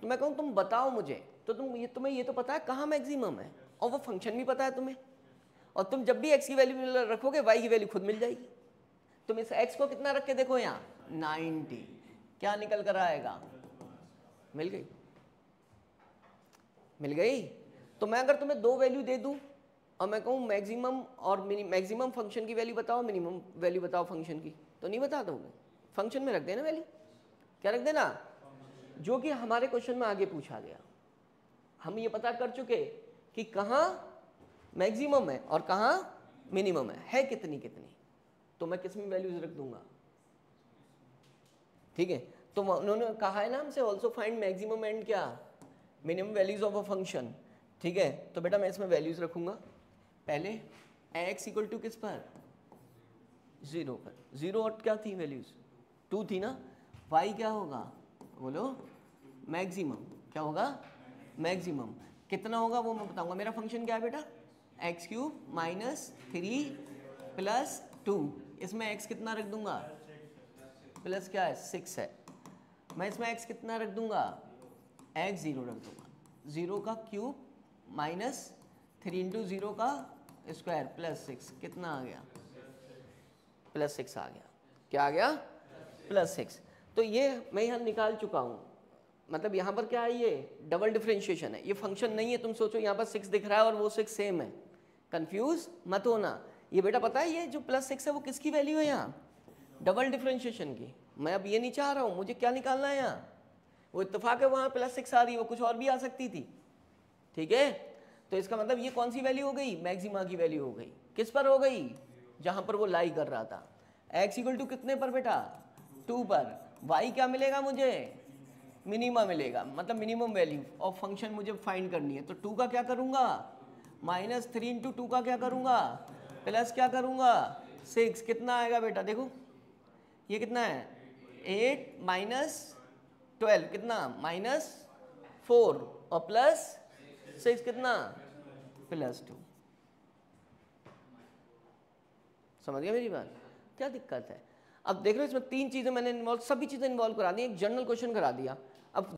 तो मैं कहूँ तुम बताओ मुझे, तो तुम्हें ये तो पता है कहाँ मैक्सिमम है, और वो फंक्शन भी पता है तुम्हें। और तुम जब भी x की वैल्यू रखोगे y की वैल्यू खुद मिल जाएगी। तुम इस x को कितना रख के देखो यहाँ? 90। क्या निकल कर आएगा? मिल गई? मिल गई? तो मैं अगर तुम्हें 2 वैल्यू दे दूं और मैं कहूँ मैक्सिमम और मैक्सिमम फंक्शन की वैल्यू बताओ, मिनिमम वैल्यू बताओ फंक्शन की, तो नहीं बता दोगे। फंक्शन में रख देना वैल्यू। क्या रख देना? जो कि हमारे क्वेश्चन में आगे पूछा गया। हम ये पता कर चुके कि कहाँ मैक्सिमम है और कहाँ मिनिमम है कितनी कितनी, तो मैं किस में वैल्यूज रख दूंगा। ठीक है, तो उन्होंने कहा है ना हमसे ऑल्सो फाइंड मैक्सिमम एंड क्या? Minimum values of a function. ठीक है, तो बेटा मैं इसमें वैल्यूज रखूंगा। पहले x इक्वल टू किस पर? 0 पर। 0 और क्या थी वैल्यूज? 2 थी ना। y क्या होगा? बोलो। मैक्सिमम। क्या होगा? मैक्सिमम। कितना होगा वो मैं बताऊंगा। मेरा फंक्शन क्या है बेटा? एक्स क्यूब माइनस 3 प्लस 2, इसमें x कितना रख दूंगा, प्लस क्या है 6 है, मैं इसमें x कितना रख दूंगा, x 0 रख दूंगा, 0 का क्यूब माइनस 3 इंटू 0 का स्क्वायर प्लस 6, कितना आ गया, प्लस 6 आ गया, क्या आ गया, प्लस 6। तो ये मैं यहाँ निकाल चुका हूँ, मतलब यहाँ पर क्या है, ये डबल डिफरेंशिएशन है, ये फंक्शन नहीं है। तुम सोचो यहाँ पर 6 दिख रहा है और वो 6 सेम है, कंफ्यूज मत होना। ये बेटा पता है ये जो प्लस 6 है वो किसकी वैल्यू है, यहाँ डबल डिफरेंशिएशन की। मैं अब ये नहीं चाह रहा हूँ, मुझे क्या निकालना है यहाँ, वो इत्तेफाक है वहाँ प्लस 6 आ रही है, वो कुछ और भी आ सकती थी, ठीक है। तो इसका मतलब ये कौन सी वैल्यू हो गई, मैक्सिमा की वैल्यू हो गई, किस पर हो गई, जहाँ पर वो लाई कर रहा था। x इक्वल टू कितने पर बेटा, 2 पर, y क्या मिलेगा मुझे, मिनिमा मिलेगा, मतलब मिनिमम वैल्यू ऑफ फंक्शन मुझे फाइंड करनी है। तो 2 का क्या करूँगा, माइनस 3 इंटू 2 का क्या करूँगा, प्लस क्या करूँगा 6, कितना आएगा बेटा, देखो ये कितना है 8 माइनस 12 कितना, माइनस 4 और प्लस 6 कितना, प्लस 2। समझ गया मेरी बात, क्या दिक्कत है। अब देख रहे हो इसमें 3 चीज़ें मैंने इन्वॉल्व, सभी चीज़ें इन्वॉल्व करा दी, एक जनरल क्वेश्चन करा दिया। अब